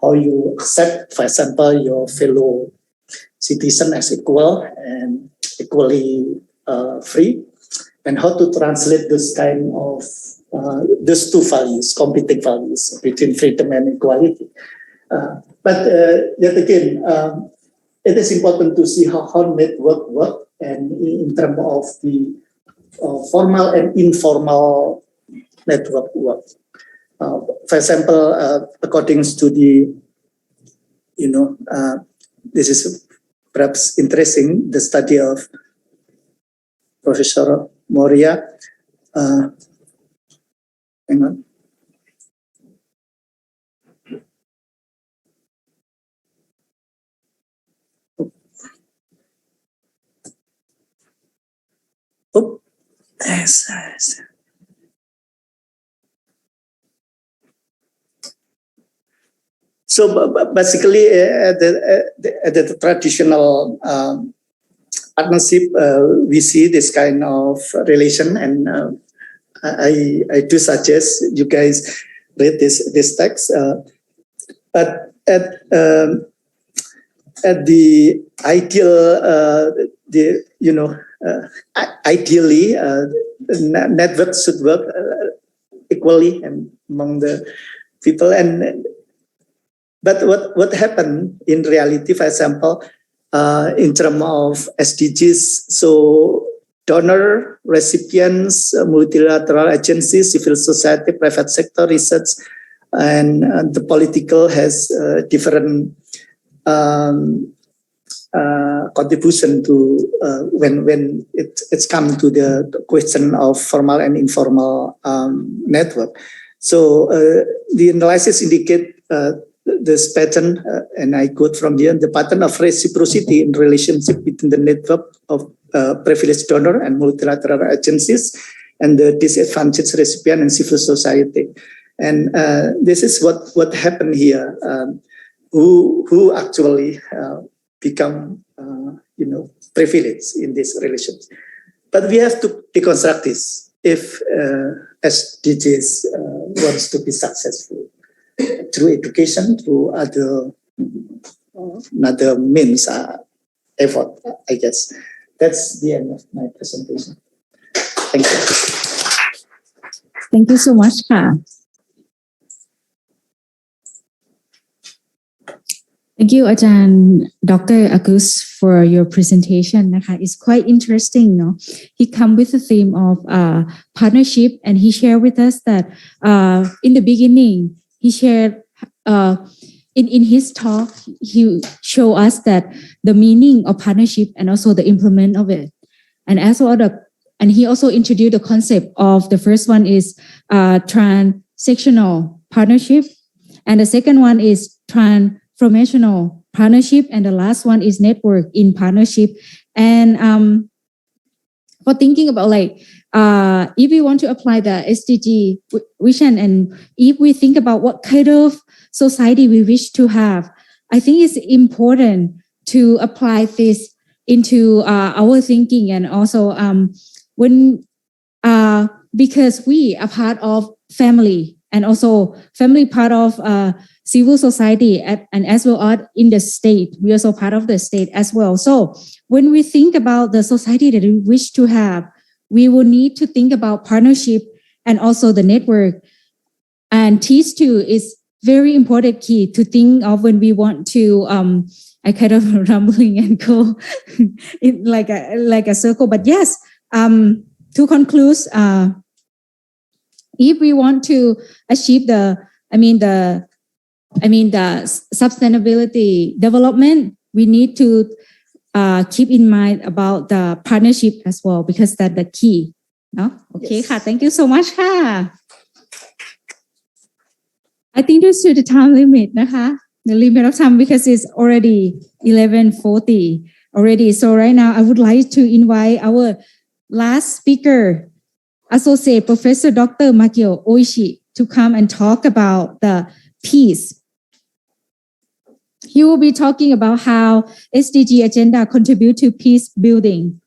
how you accept, for example, your fellow citizen as equal and equally free, and how to translate this kind of these two values, competing values between freedom and equality. But yet again, it is important to see how network work, and in terms of the formal and informal network work. For example, according to the, this is perhaps interesting, the study of Professor Moria. Hang on. Oh, yes. So basically, at the traditional partnership, we see this kind of relation, and I do suggest you guys read this text. At the ideal, ideally, networks should work equally and among the people. But what happened in reality, for example, in terms of SDGs, so donor, recipients, multilateral agencies, civil society, private sector, research, and the political has different contribution to when it's come to the question of formal and informal network. So the analysis indicate this pattern, and I quote from here, the pattern of reciprocity in relationship between the network of privileged donor and multilateral agencies and the disadvantaged recipient and civil society. And this is what happened here. Who actually become privileged in this relationship. But we have to deconstruct this if SDGs wants to be successful through education, through other means, effort, I guess. That's the end of my presentation. Thank you. Thank you so much, Ka. Thank you, Ajahn Dr. Agus, for your presentation. It's quite interesting. No? He come with the theme of partnership, and he shared with us that in the beginning, he shared in his talk, he showed us that the meaning of partnership and also the implement of it. And he also introduced the concept of the first one is transactional partnership, and the second one is transformational partnership, and the last one is network in partnership. And for thinking about if we want to apply the SDG vision, and if we think about what kind of society we wish to have, I think it's important to apply this into our thinking, and also because we are part of family, and also family part of civil society, and as well as in the state, we are also part of the state as well. So when we think about the society that we wish to have, we will need to think about partnership and also the network. And these two is very important key to think of when we want to, I kind of rambling and go in like a circle. But yes, to conclude, if we want to achieve the sustainability development, we need to keep in mind about the partnership as well, because that's the key. No? Okay, yes. Thank you so much. I think there's the time limit, the limit of time, because it's already 11:40 already. So right now, I would like to invite our last speaker, Associate Professor Dr. Makio Oishi, to come and talk about the peace. He will be talking about how SDG agenda contribute to peace building.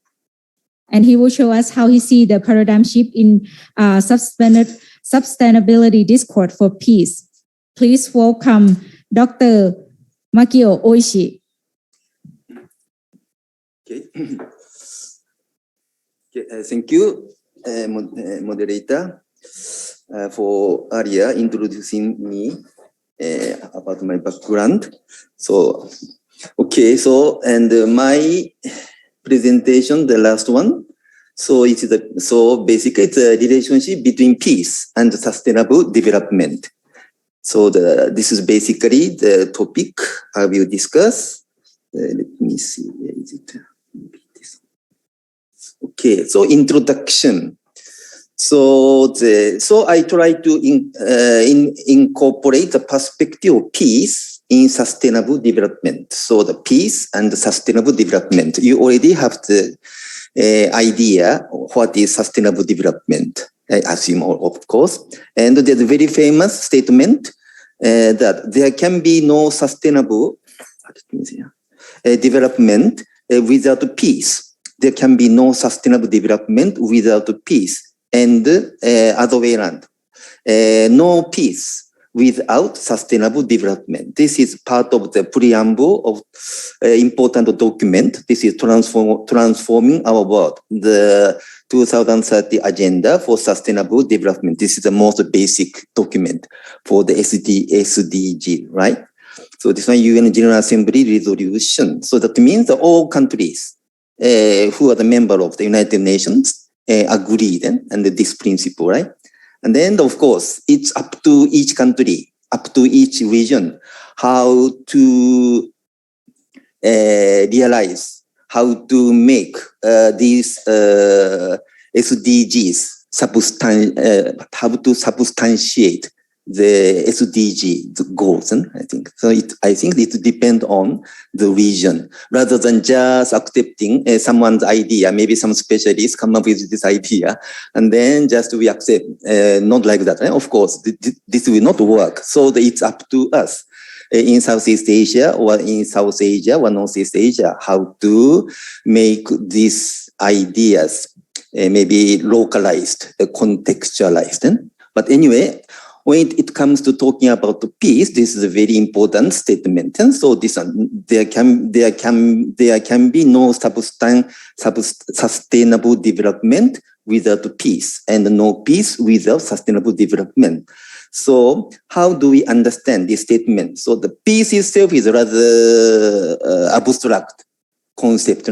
And he will show us how he sees the paradigm shift in sustainability discourse for peace. Please welcome Dr. Makio Oishi. Okay. Thank you, moderator, for earlier introducing me about my background. So, okay, and my presentation, the last one. So basically it's a relationship between peace and sustainable development. So this is basically the topic I will discuss. Let me see, where is it? Okay, so introduction. So I try to incorporate the perspective of peace in sustainable development. So the peace and the sustainable development. You already have the idea of what is sustainable development, I assume, of course. And there's a very famous statement that there can be no sustainable development without peace. There can be no sustainable development without peace, and other way around. No peace without sustainable development. This is part of the preamble of important document. This is transforming our world, the 2030 Agenda for Sustainable Development. This is the most basic document for the SDG, right? So this one UN General Assembly resolution. So that means that all countries who are the member of the United Nations agreed and this principle, right? And then, of course, it's up to each country, up to each region, how to realize, how to make these SDGs, how to substantiate the SDG goals. I think so. I think it depends on the region rather than just accepting someone's idea. Maybe some specialists come up with this idea, and then just we accept. Not like that. Of course, this will not work. So it's up to us in Southeast Asia or in South Asia or Northeast Asia how to make these ideas maybe localized, contextualized. But anyway, when it comes to talking about the peace, this is a very important statement. And so this there can be no sustainable development without peace, and no peace without sustainable development. So how do we understand this statement? So the peace itself is rather abstract concept.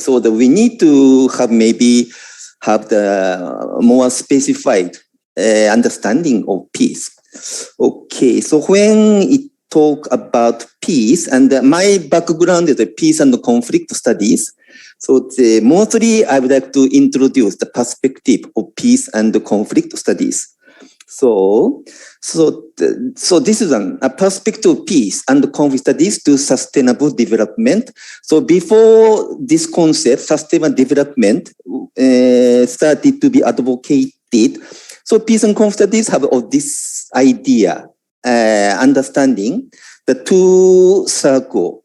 So that we need to have the more specified understanding of peace. Okay, so when it talk about peace, and my background is peace and conflict studies. So mostly I would like to introduce the perspective of peace and conflict studies. So this is a perspective of peace and conflict studies to sustainable development. So before this concept, sustainable development, started to be advocated, so peace and conflict studies have of this idea, understanding the two circle.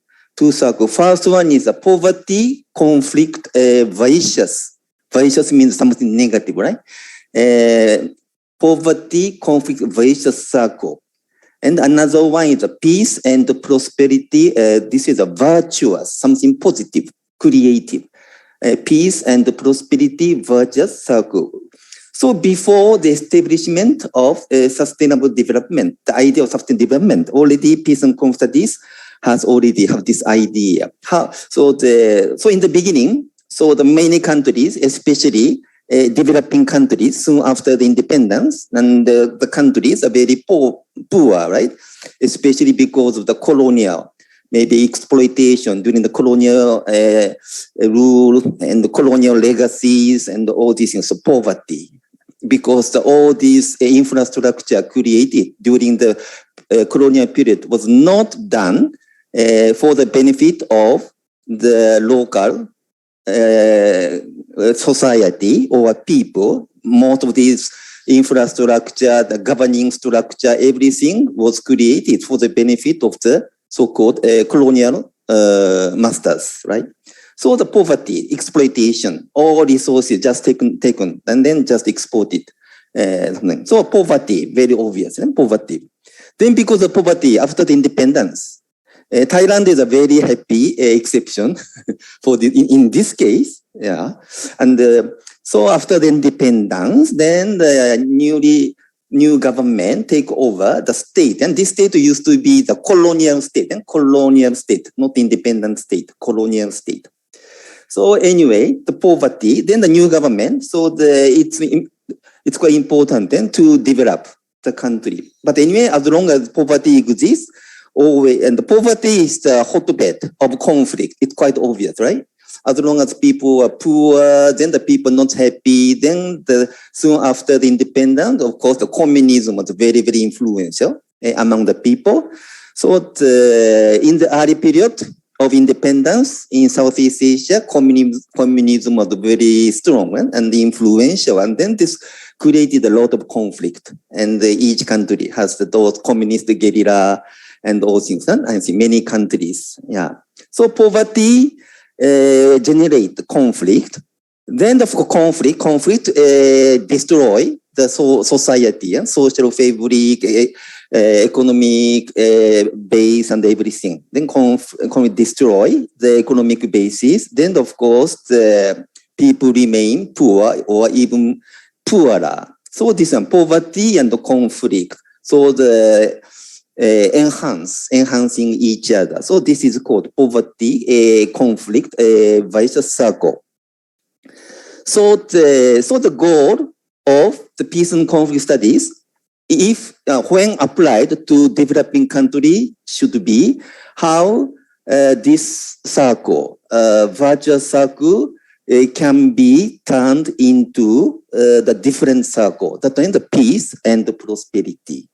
First one is a poverty, conflict, vicious. Vicious means something negative, right? Poverty, conflict, vicious circle. And another one is a peace and prosperity. This is a virtuous, something positive, creative. Peace and prosperity, virtuous circle. So before the establishment of sustainable development, the idea of sustainable development, already peace and conflict studies has already have this idea. So in the beginning, so the many countries, especially developing countries, soon after the independence, and the countries are very poor, right? Especially because of the colonial, maybe exploitation during the colonial rule and the colonial legacies and all these things, so poverty. Because all these infrastructure created during the colonial period was not done for the benefit of the local society or people. Most of these infrastructure, the governing structure, everything was created for the benefit of the so-called colonial masters, right? So the poverty, exploitation, all resources just taken and then just exported. So poverty, very obvious, poverty. Then because of poverty, after the independence, Thailand is a very happy exception for in this case, yeah. And so after the independence, then the new government take over the state, and this state used to be the colonial state, not independent state, colonial state. So anyway, the poverty, then the new government, so it's quite important then to develop the country. But anyway, as long as poverty exists, always, and the poverty is the hotbed of conflict. It's quite obvious, right? As long as people are poor, then the people not happy, then soon after the independence, of course, the communism was very, very influential among the people. So in the early period of independence in Southeast Asia, communism was very strong and influential. And then this created a lot of conflict. And each country has those communist guerrilla and all things. And I see many countries. Yeah. So poverty generate conflict. Then the conflict destroy the society, social fabric, economic base and everything. Then conflict destroy the economic basis. Then of course the people remain poor or even poorer. So this is poverty and the conflict. So the enhancing each other. So this is called poverty, conflict, vicious circle. So the goal of the peace and conflict studies, if when applied to developing country, should be how this circle, virtuous circle, can be turned into the different circle, that means the peace and the prosperity.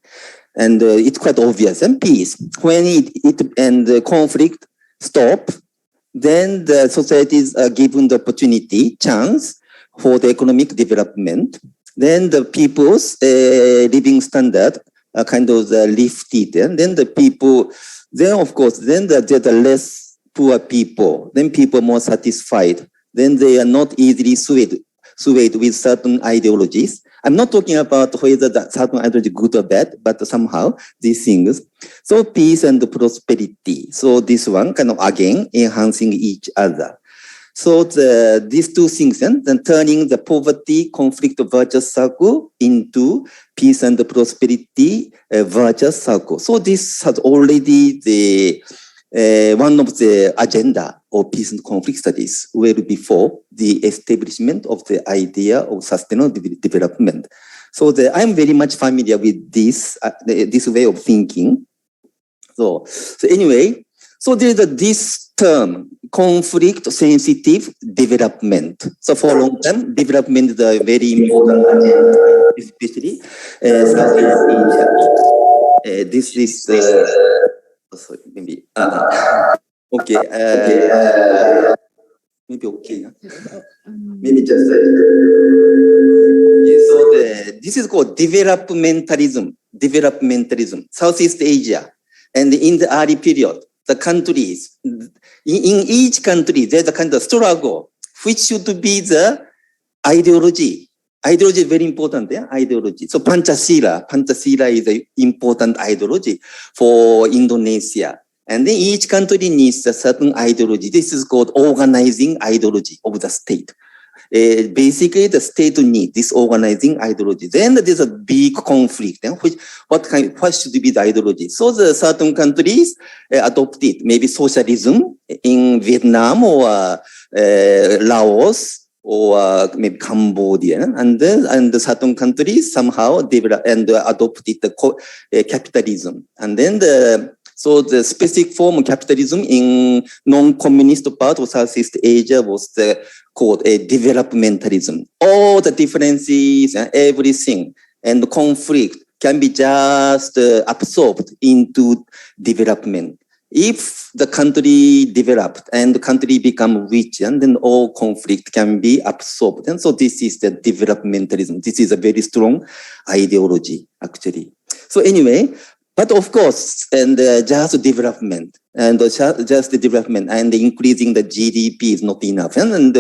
And it's quite obvious. And peace, when it and the conflict stop, then the societies are given the opportunity, chance for the economic development. Then the people's living standard are kind of lifted. And then the people, then of course, then there are less poor people. Then people more satisfied. Then they are not easily swayed with certain ideologies. I'm not talking about whether that certain ideology is good or bad, but somehow these things. So peace and prosperity. So this one kind of again enhancing each other. So these two things, and then turning the poverty, conflict, virtuous circle into peace and prosperity, virtuous circle. So this has already the one of the agenda of peace and conflict studies, well before the establishment of the idea of sustainable development. So I'm very much familiar with this way of thinking. So anyway, so there is this term, conflict sensitive development. So for a long time, development is a very important agenda, especially Southeast Asia. This is sorry, maybe okay. Maybe okay. Maybe just so this is called developmentalism. Southeast Asia, and in the early period, the countries in each country there's a kind of struggle which should be the ideology. Ideology is very important, yeah? Ideology. So Pancasila is an important ideology for Indonesia. And then each country needs a certain ideology. This is called organizing ideology of the state. Basically, the state needs this organizing ideology. Then there's a big conflict. What should be the ideology? So the certain countries adopted maybe socialism in Vietnam or Laos, or maybe Cambodia, and the certain countries somehow developed and adopted the capitalism. And then so the specific form of capitalism in non-communist part of Southeast Asia was called a developmentalism. All the differences and everything and the conflict can be just absorbed into development. If the country developed and the country become rich, and then all conflict can be absorbed. And so this is the developmentalism. This is a very strong ideology, actually. So anyway, but of course, and just development and just the development and increasing the GDP is not enough. And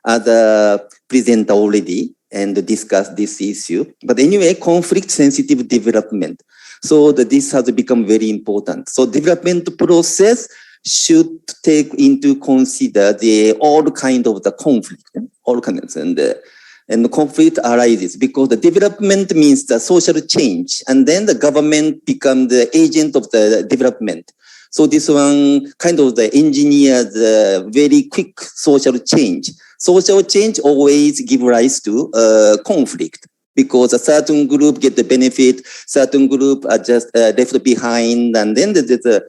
other presenter already and discussed this issue. But anyway, conflict-sensitive development. So this has become very important. So development process should take into consider all kind of the conflict, all kinds, and the conflict arises because the development means the social change, and then the government become the agent of the development. So this one kind of the engineers very quick social change. Social change always give rise to conflict, because a certain group get the benefit, certain group are just left behind, and then there's a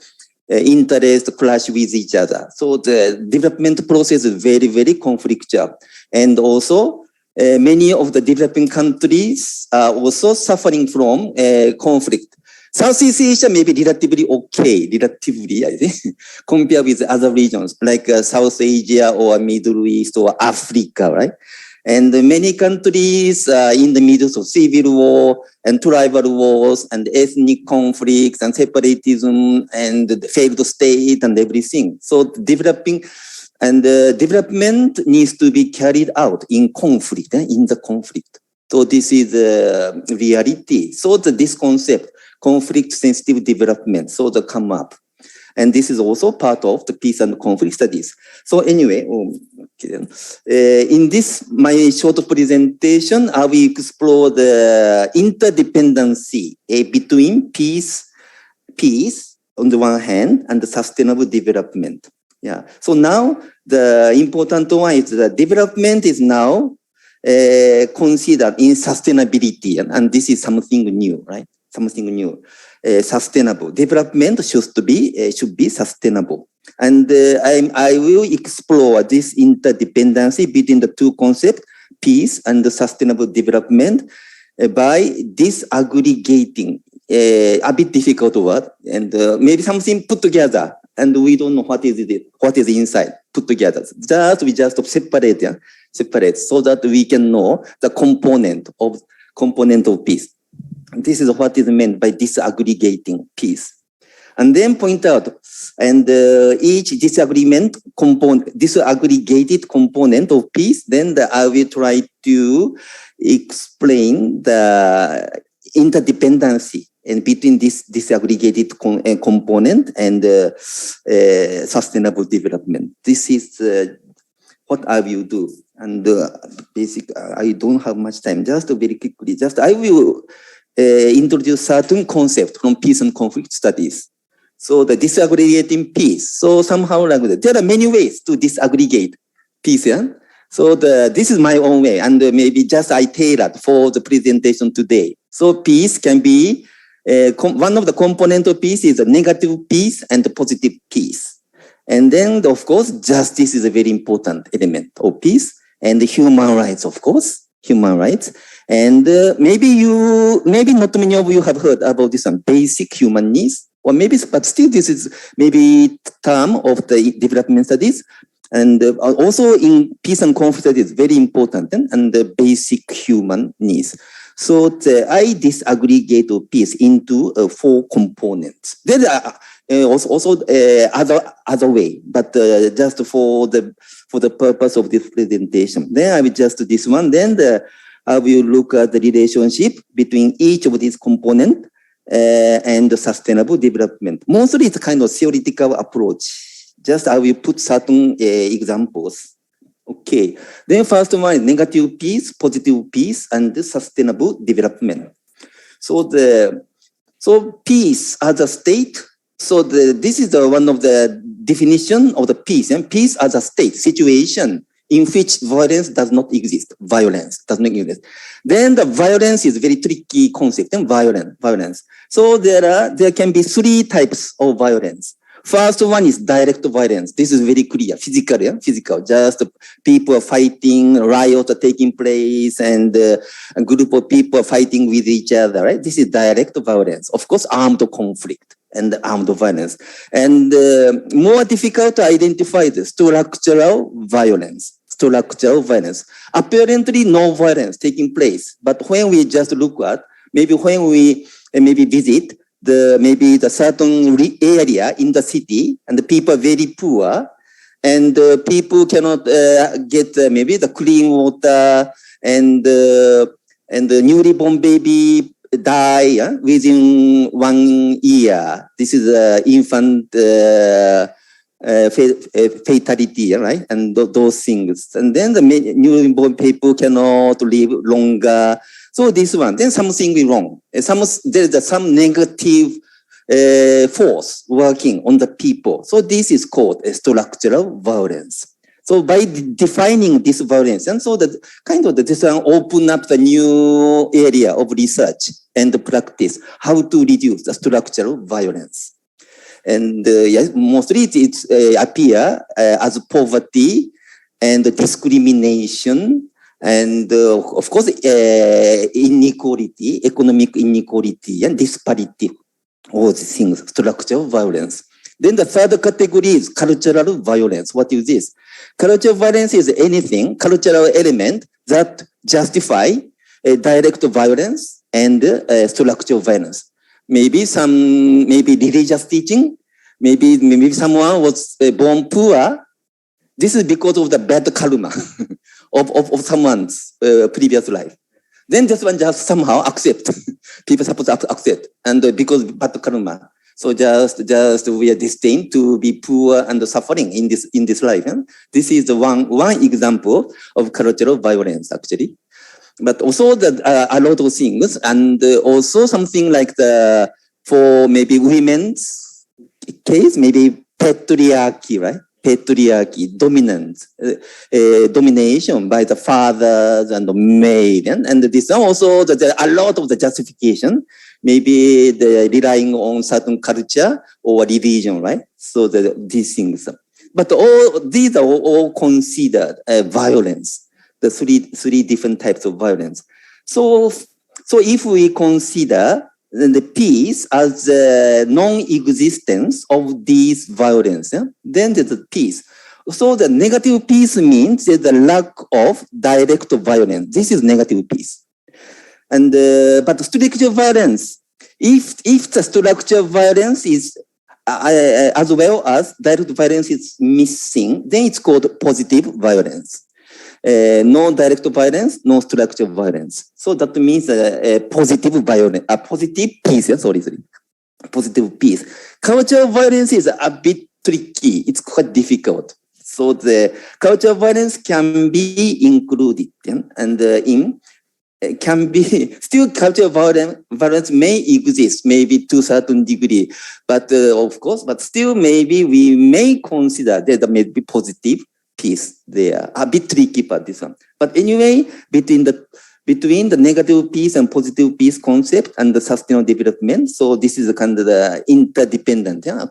interest clash with each other. So the development process is very, very conflictual. And also, many of the developing countries are also suffering from conflict. Southeast Asia may be relatively okay, I think, compared with other regions like South Asia or Middle East or Africa, right? And many countries are in the middle of civil war and tribal wars and ethnic conflicts and separatism and the failed state and everything. So development needs to be carried out in conflict, in the conflict. So this is the reality. So this concept, conflict-sensitive development, so they come up. And this is also part of the peace and conflict studies. So anyway, in this, my short presentation, I will explore the interdependency between peace on the one hand and the sustainable development. Yeah. So now the important one is that development is now considered in sustainability, and this is something new, right? Something new. Sustainable development should be sustainable, and I will explore this interdependency between the two concepts, peace and the sustainable development, by disaggregating a bit difficult word, and maybe something put together, and we don't know what is inside put together. We just separate so that we can know the component of peace. This is what is meant by disaggregating peace. And then point out, and each disaggregated component of peace, then I will try to explain the interdependency and between this disaggregated component and sustainable development. This is what I will do. And I don't have much time. Just very quickly, I will introduce certain concepts from peace and conflict studies. So the disaggregating peace. So somehow like that. There are many ways to disaggregate peace. Yeah? So this is my own way, and maybe just I tailored for the presentation today. So peace can be one of the components of peace is a negative peace and a positive peace. And then of course justice is a very important element of peace, and human rights, of course, human rights. And maybe not many of you have heard about this basic human needs, or maybe, but still this is maybe term of the development studies. And also in peace and conflict studies, very important, and the basic human needs. So I disaggregate peace into 4 components. There are also other way, but just for the purpose of this presentation. Then I will just do this one. Then I will look at the relationship between each of these components and the sustainable development. Mostly it's kind of theoretical approach. Just I will put certain examples. Okay. Then first one is negative peace, positive peace, and the sustainable development. So peace as a state. So this is one of the definition of the peace, and peace as a state, situation in which violence does not exist. Violence does not exist. Then the violence is very tricky concept, and violence. So there can be 3 types of violence. First one is direct violence. This is very clear, physical. Just people are fighting, riots are taking place, and a group of people are fighting with each other, right? This is direct violence. Of course, armed conflict and armed violence. And more difficult to identify the structural violence. Apparently no violence taking place. But when we just look at, when we visit the certain area in the city, and the people are very poor, and people cannot get the clean water, and the newly born baby die within 1 year. This is infant fatality, right? And those things. And then the newly born people cannot live longer. So this one, then something is wrong. There is some negative force working on the people. So this is called a structural violence. So by defining this violence, and so this one open up the new area of research and practice, how to reduce the structural violence. And mostly it appear as poverty and discrimination, and of course inequality, economic inequality and disparity, all these things, structural violence. Then the third category is cultural violence. What is this? Cultural violence is anything, cultural element that justify direct violence and structural violence. Maybe religious teaching, maybe someone was born poor. This is because of the bad karma of someone's previous life. Then this one just somehow accept. People supposed to accept, and because bad karma. So just we are destined to be poor and suffering in this life. This is the one example of cultural violence, actually. But also a lot of things, and also something like for maybe women's case, maybe patriarchy, right? Patriarchy, domination by the fathers and the maid, and this also a lot of the justification, maybe relying on certain culture or religion, right? So these things, but these are all considered violence. The three different types of violence. So if we consider the peace as the non-existence of these violence, then there's a peace. So the negative peace means there's a lack of direct violence. This is negative peace. And but structural violence, if the structural violence is as well as direct violence is missing, then it's called positive violence. No direct violence, no structural violence. So that means a positive violence, a positive peace. Positive peace. Cultural violence is a bit tricky. It's quite difficult. So the cultural violence can be included, and can be still cultural violence may exist, maybe to a certain degree, but of course, but still maybe we may consider that there may be positive peace there. A bit tricky about this one. But anyway, between the negative peace and positive peace concept and the sustainable development, so this is a kind of the interdependent. Yeah,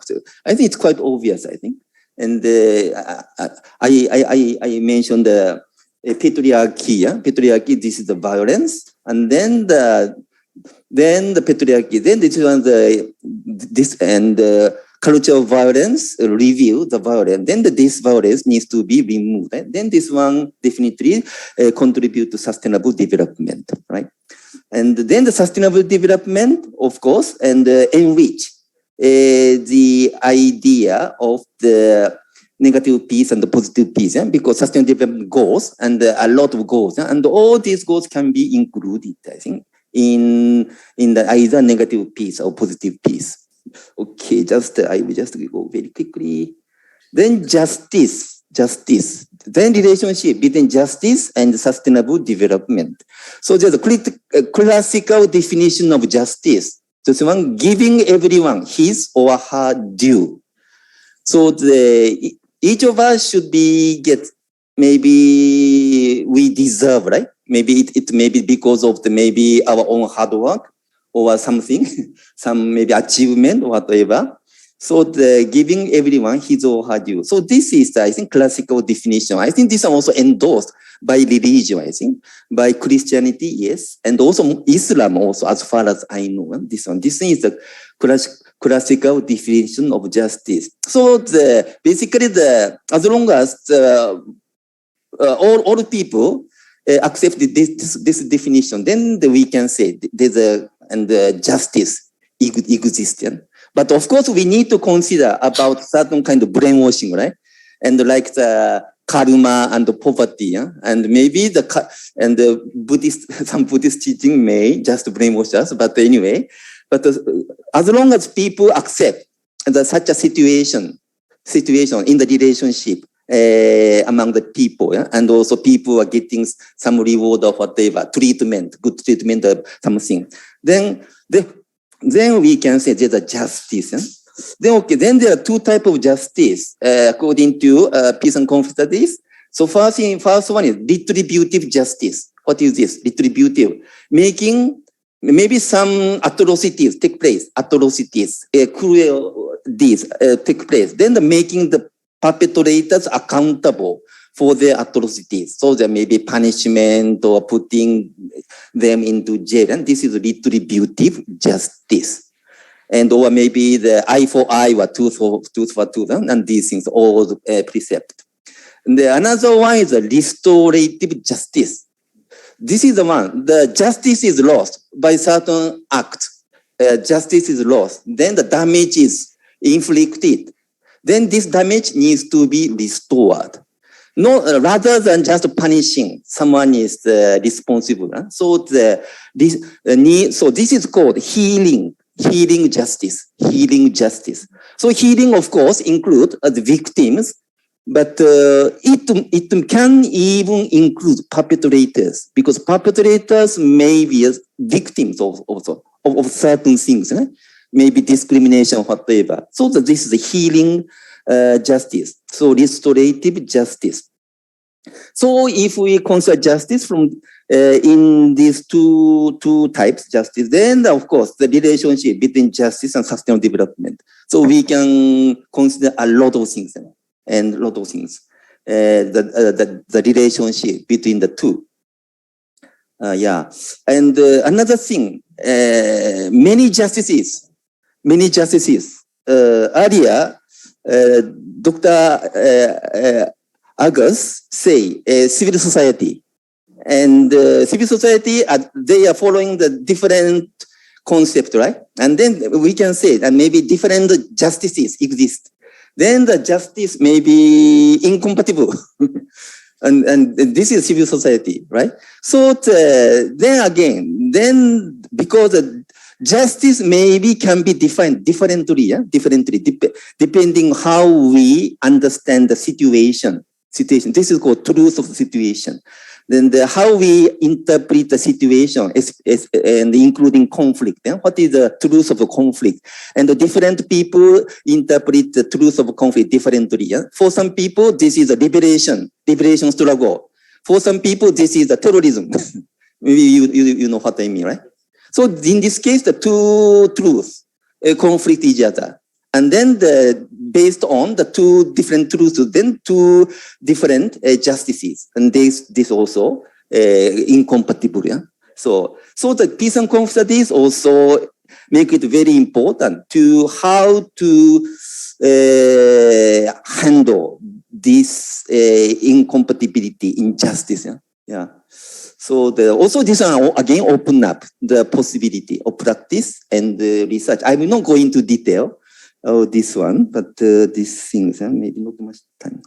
I think it's quite obvious, I think. And I mentioned the patriarchy. Yeah? Patriarchy, this is the violence. And then the patriarchy, then this is cultural violence, review the violence. Then this violence needs to be removed. Right? Then this one definitely contribute to sustainable development, right? And then the sustainable development, of course, and enrich the idea of the negative peace and the positive peace, yeah? Because sustainable development goals and a lot of goals, yeah? And all these goals can be included, I think, in the either negative peace or positive peace. Okay, I will just go very quickly. Then justice. Then relationship between justice and sustainable development. So there's a classical definition of justice. This one, giving everyone his or her due. So each of us should get maybe we deserve, right? Maybe it may be because of maybe our own hard work or something, some maybe achievement or whatever. So giving everyone his or her due. So this is, I think, classical definition. I think this is also endorsed by religion, I think, by Christianity, yes, and also Islam also, as far as I know. This is the classical definition of justice. So basically, as long as all people accept this definition, then we can say there's justice exists. But of course, we need to consider about certain kind of brainwashing, right? And like the karma and the poverty, yeah? And maybe the Buddhist, some Buddhist teaching may just brainwash us. But anyway, as long as people accept such a situation in the relationship among the people, yeah? And also people are getting some reward or whatever, good treatment of something, then we can say there's a justice. Yeah? Then there are two types of justice according to peace and conflict studies. So first one is retributive justice. What is this? Retributive, making maybe some atrocities take place, cruel deeds take place. Then making the perpetrators accountable for their atrocities. So there may be punishment or putting them into jail. And this is retributive justice. and or maybe the eye for eye or tooth for tooth, and these things all precept. And another one is the restorative justice. This is the one. The justice is lost by certain act. Justice is lost. Then the damage is inflicted. Then this damage needs to be restored. No, rather than just punishing, someone is responsible. So this is called healing justice. So healing, of course, include the victims, but it can even include perpetrators, because perpetrators may be victims also of certain things, maybe discrimination, whatever. So this is a healing justice. So restorative justice. So if we consider justice from in these two types justice, then of course the relationship between justice and sustainable development. So we can consider a lot of things the relationship between the two. And another thing, many justices. Earlier, Dr. Agus say civil society, and civil society they are following the different concept, right? And then we can say that maybe different justices exist. Then the justice may be incompatible, and this is civil society, right? So then again, because justice maybe can be defined differently, depending how we understand the situation. This is called truth of the situation. Then how we interpret the situation, and including conflict. What is the truth of the conflict? And the different people interpret the truth of conflict differently. For some people, this is a liberation struggle. For some people, this is a terrorism. Maybe you know what I mean, right? So in this case, the two truths conflict each other. And then based on the two different truths, then two different justices. And this also incompatible. So the peace and conflict studies also make it very important to how to handle this incompatibility in justice. So also this one again open up the possibility of practice and research. I will not go into detail of this one, but these things, maybe not much time.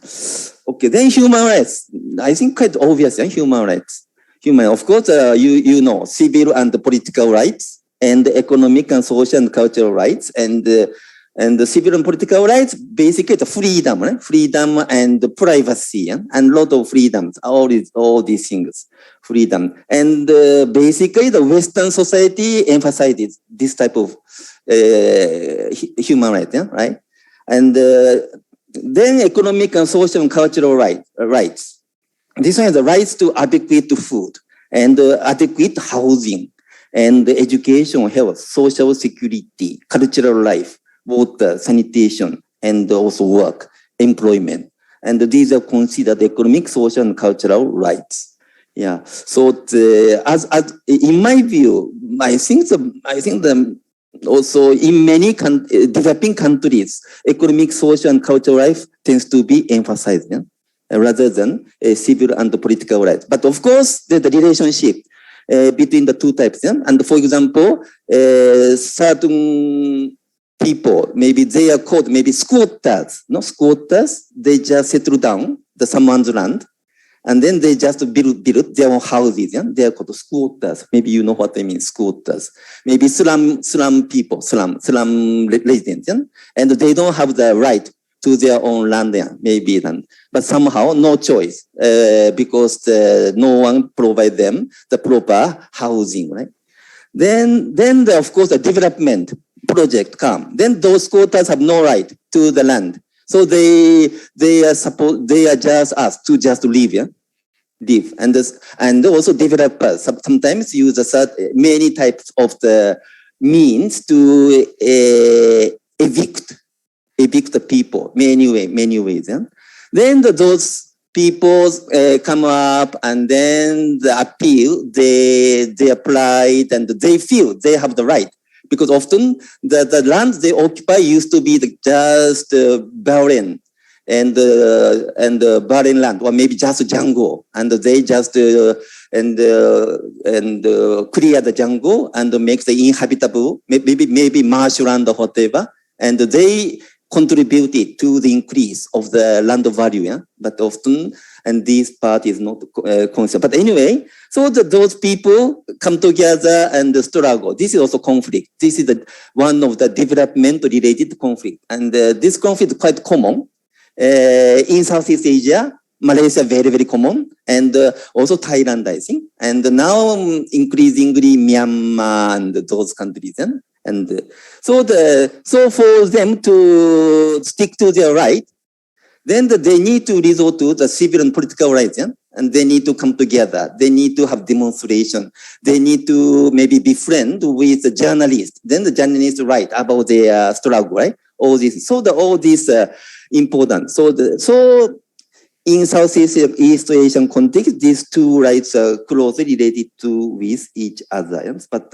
Okay, then human rights. I think quite obvious, human rights. Of course, you know, civil and political rights, and economic and social and cultural rights, and the civil and political rights, basically the freedom, right? Freedom and privacy, and a lot of freedoms, all these things, freedom. And basically the Western society emphasizes this type of human rights, right? And then economic and social and cultural rights. This one is the rights to adequate food and adequate housing and education, health, social security, cultural life, water, sanitation, and also work, employment. And these are considered economic, social, and cultural rights. So as in my view, I think also in many developing countries, economic, social, and cultural life tends to be emphasized, rather than civil and political rights. But of course, the relationship between the two types. And for example, certain people, maybe they are called maybe squatters. No, squatters, they just settle down someone's land, and then they just build their own houses. They are called squatters. Maybe you know what I mean, squatters. Maybe slum people, slum residents, and they don't have the right to their own land, maybe then. But somehow no choice, because no one provide them the proper housing, right? Then of course the development project come. Then those squatters have no right to the land, so they are just asked to just live, and also developers sometimes use many types of the means to evict the people, many ways. Then those people come up, and then the appeal, they applied, and they feel they have the right because often the land they occupy used to be just barren and barren land, or maybe just jungle, and they just clear the jungle and make the inhabitable, maybe marshland or whatever, and they contributed to the increase of the land value. Yeah? But often, and this part is not concept. But anyway, so those people come together and struggle. This is also conflict. This is one of the development-related conflict, and this conflict is quite common in Southeast Asia. Malaysia very, very common, and also Thailand, I think, and now increasingly Myanmar and those countries. Yeah? And so for them to stick to their right, then they need to resort to the civil and political rights, yeah? And they need to come together. They need to have demonstration. They need to maybe be friends with the journalists. Then the journalists write about their struggle, right? All this. So all this important. So in Southeast Asian context, these two rights are closely related with each other. Yes? But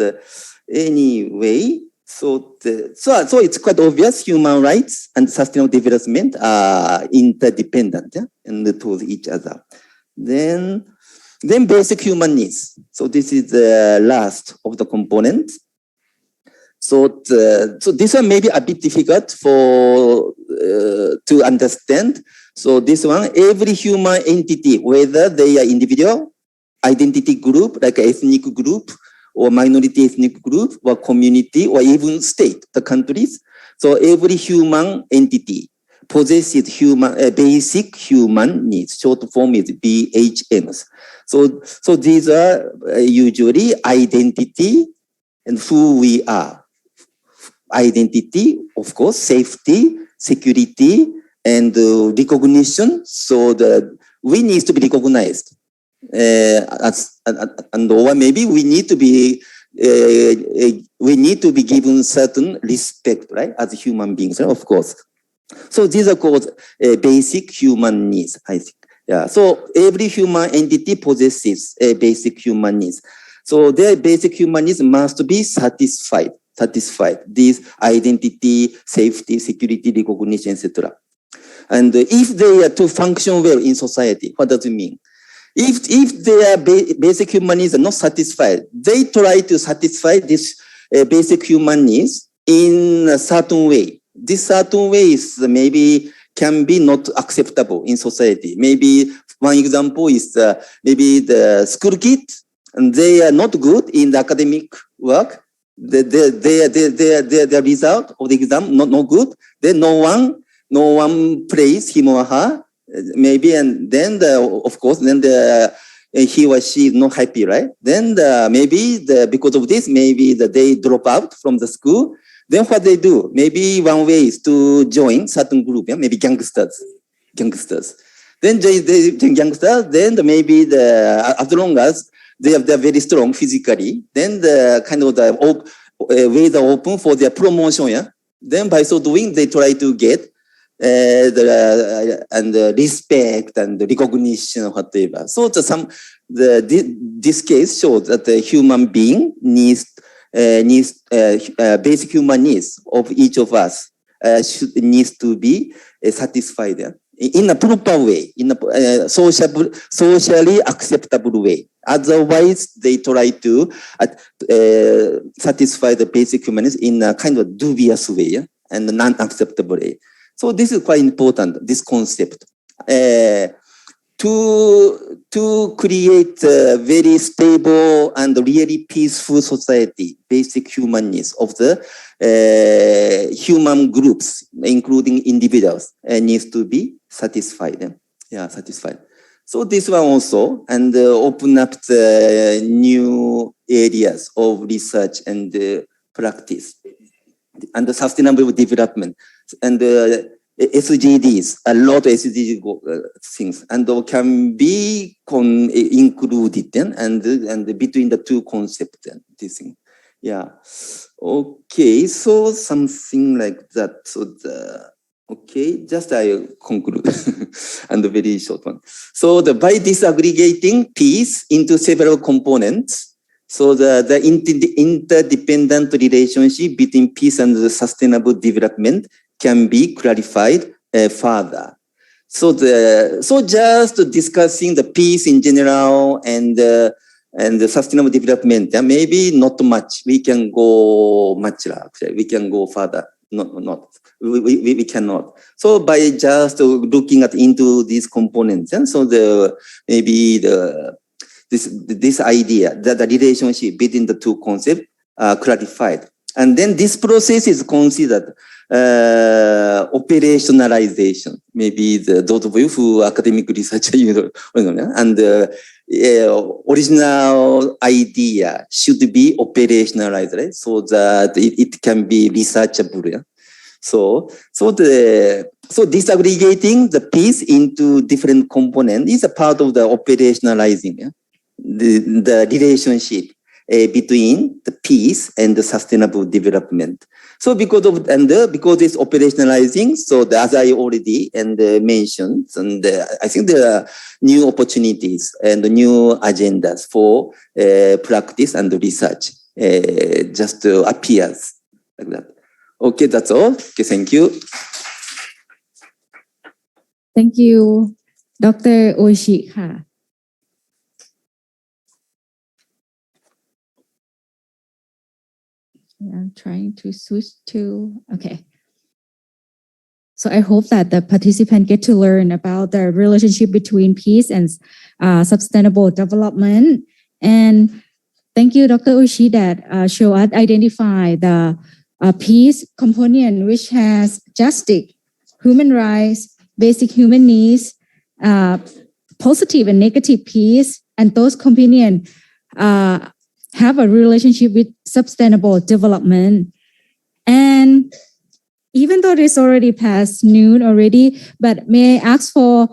anyway, so it's quite obvious human rights and sustainable development are interdependent, yeah? And towards each other. Then basic human needs. So this is the last of the components. So this one may be a bit difficult to understand. So this one, every human entity, whether they are individual, identity group, like an ethnic group, or minority ethnic group, or community, or even state, the countries. So every human entity possesses basic human needs. Short form is BHNs. So these are usually identity and who we are. Identity, of course, safety, security, and recognition. So we need to be recognized. Or maybe we need to be given certain respect, right, as human beings, right? Of course. So these are called basic human needs, I think. Yeah. So every human entity possesses basic human needs. So their basic human needs must be satisfied. These identity, safety, security, recognition, etc. And if they are to function well in society, what does it mean? If their basic human needs are not satisfied, they try to satisfy this basic human needs in a certain way. This certain way is maybe can be not acceptable in society. Maybe one example is maybe the school kids, and they are not good in the academic work. Their result of the exam not good. Then no one praise him or her. Maybe, and then of course he or she is not happy, right? Then because of this, maybe they drop out from the school. Then what they do? Maybe one way is to join certain group, yeah? Maybe gangsters. Then they gangsters. Then maybe as long as they're very strong physically, then the kind of ways are open for their promotion, yeah. Then by so doing, they try to get respect and recognition, whatever. So this case shows that the human being needs basic human needs of each of us needs to be satisfied in a proper way, in a socially acceptable way. Otherwise, they try to satisfy the basic human needs in a kind of dubious way, and non-acceptable way. So this is quite important, this concept. To create a very stable and really peaceful society, basic human needs of the human groups, including individuals, needs to be satisfied. Yeah, satisfied. So this one also, and open up the new areas of research and practice, and the sustainable development, and SDGs, a lot of SDG things, and can be included and between the two concepts and this thing. Yeah. Okay. So something like that. So okay, just I conclude and a very short one. So by disaggregating peace into several components, So the interdependent relationship between peace and sustainable development can be clarified further. So just discussing the peace in general and the sustainable development, maybe not much. We can go much. We can go further. We cannot. So by just looking into these components, and so this idea that the relationship between the two concepts are clarified. And then this process is considered operationalization. Maybe those of you who are academic researcher, and original idea should be operationalized, right? So that it can be researchable. Yeah? So disaggregating the piece into different components is a part of the operationalizing. Yeah? The relationship between the peace and the sustainable development. So because it's operationalizing, so as I already mentioned, and I think there are new opportunities and new agendas for practice and research just appears like that. Okay, that's all. Okay, thank you. Thank you, Dr. Oishi. I'm trying to switch to, okay. So I hope that the participants get to learn about the relationship between peace and sustainable development. And thank you, Dr. Oishi, that show us identify the peace component, which has justice, human rights, basic human needs, positive and negative peace, and those components have a relationship with sustainable development. And even though it's already past noon already, but may I ask for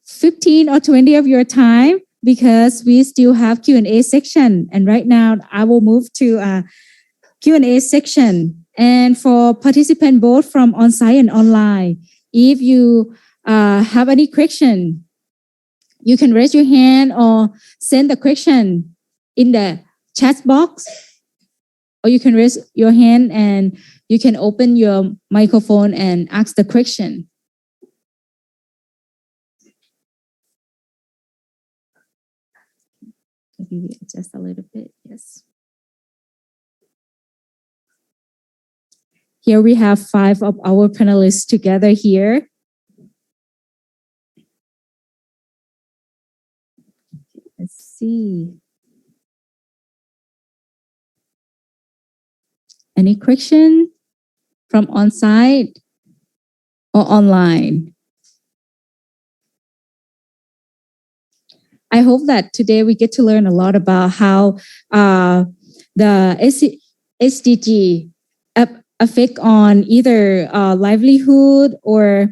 15 or 20 of your time, because we still have Q&A section. And right now I will move to a Q&A section. And for participants both from on-site and online, if you have any question, you can raise your hand or send the question in the chat box, or you can raise your hand and you can open your microphone and ask the question. Maybe we adjust a little bit, yes. Here we have 5 of our panelists together here. Let's see. Any question from on-site or online? I hope that today we get to learn a lot about how the SDG affect on either livelihood or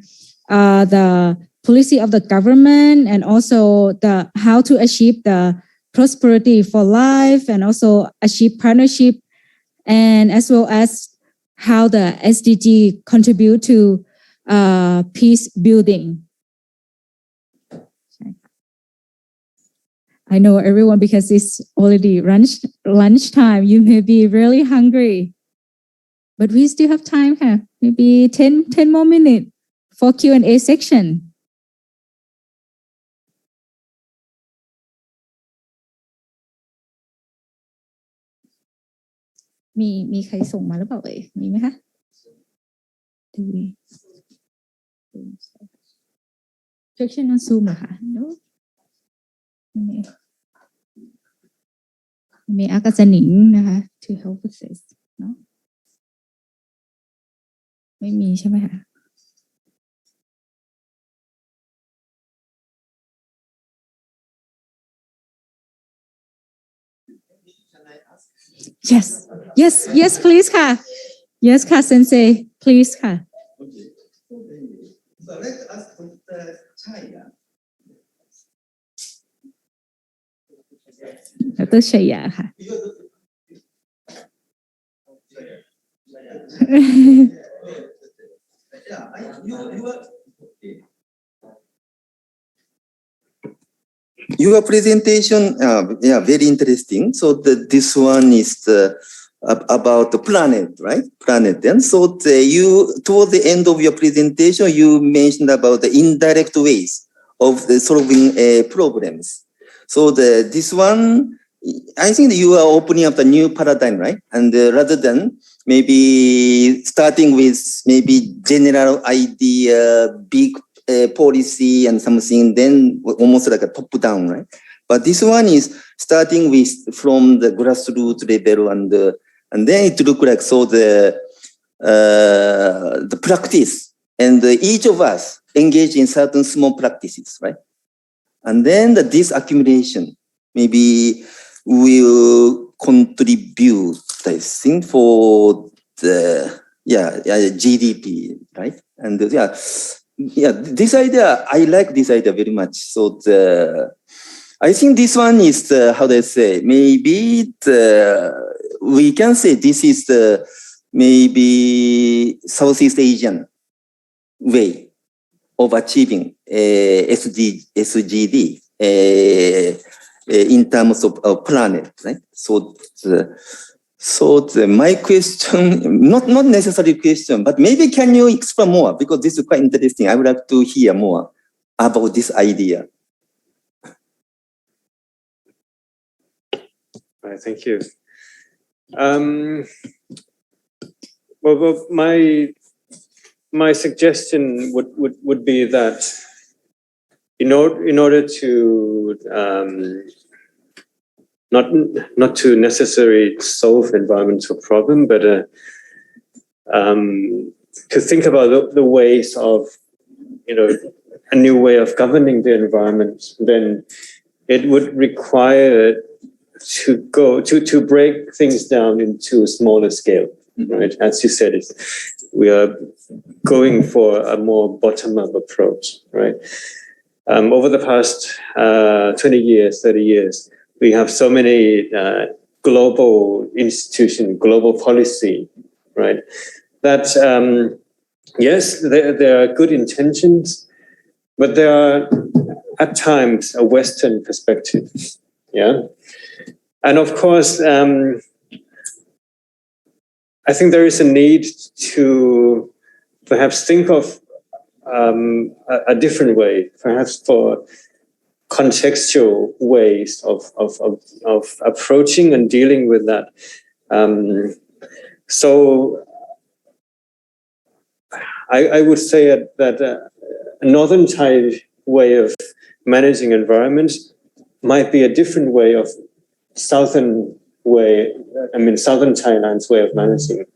the policy of the government, and also the how to achieve the prosperity for life, and also achieve partnership, and as well as how the SDG contribute to peace building. I know everyone, because it's already lunchtime, you may be really hungry, but we still have time, maybe 10 more minutes for Q&A section. มีใครส่งมาหรือเปล่าเอ่ยมีไหมคะSection on Zoom เหรอคะ No มีอากาศหนิงนะคะ to help with this เนาะไม่มีใช่ไหมคะ Yes please ค่ะ Yes ค่ะ Sensei please ค่ะ So let's ask Dr. Chaya. Dr. Chaya ค่ะ your presentation, very interesting. So this one is about the planet, right? Planet. And so you, toward the end of your presentation, you mentioned about the indirect ways of solving problems. So this one, I think you are opening up the new paradigm, right? And rather than maybe starting with maybe general idea, big policy and something, then almost like a top down, right? But this one is starting with from the grassroots level, and then it look like so the practice, and each of us engage in certain small practices, right? And then this accumulation maybe will contribute, I think, for the GDP, right? And this idea, I like this idea very much. So I think this one is how do I say? Maybe we can say this is the maybe Southeast Asian way of achieving SDG in terms of planet, right? So my question, not necessarily question, but maybe can you explain more, because this is quite interesting. I would like to hear more about this idea. All right, thank you. Well, my suggestion would be that in order to not to necessarily solve environmental problem, but to think about the ways of, a new way of governing the environment, then it would require to break things down into a smaller scale, right? As you said, we are going for a more bottom-up approach, right? Over the past 20 years, 30 years, we have so many global institutions, global policy, right? That, yes, there are good intentions, but there are at times a Western perspective, yeah? And of course, I think there is a need to perhaps think of a different way, perhaps for contextual ways of approaching and dealing with that. So I would say that a northern tide way of managing environments might be a different way of southern Thailand's way of managing.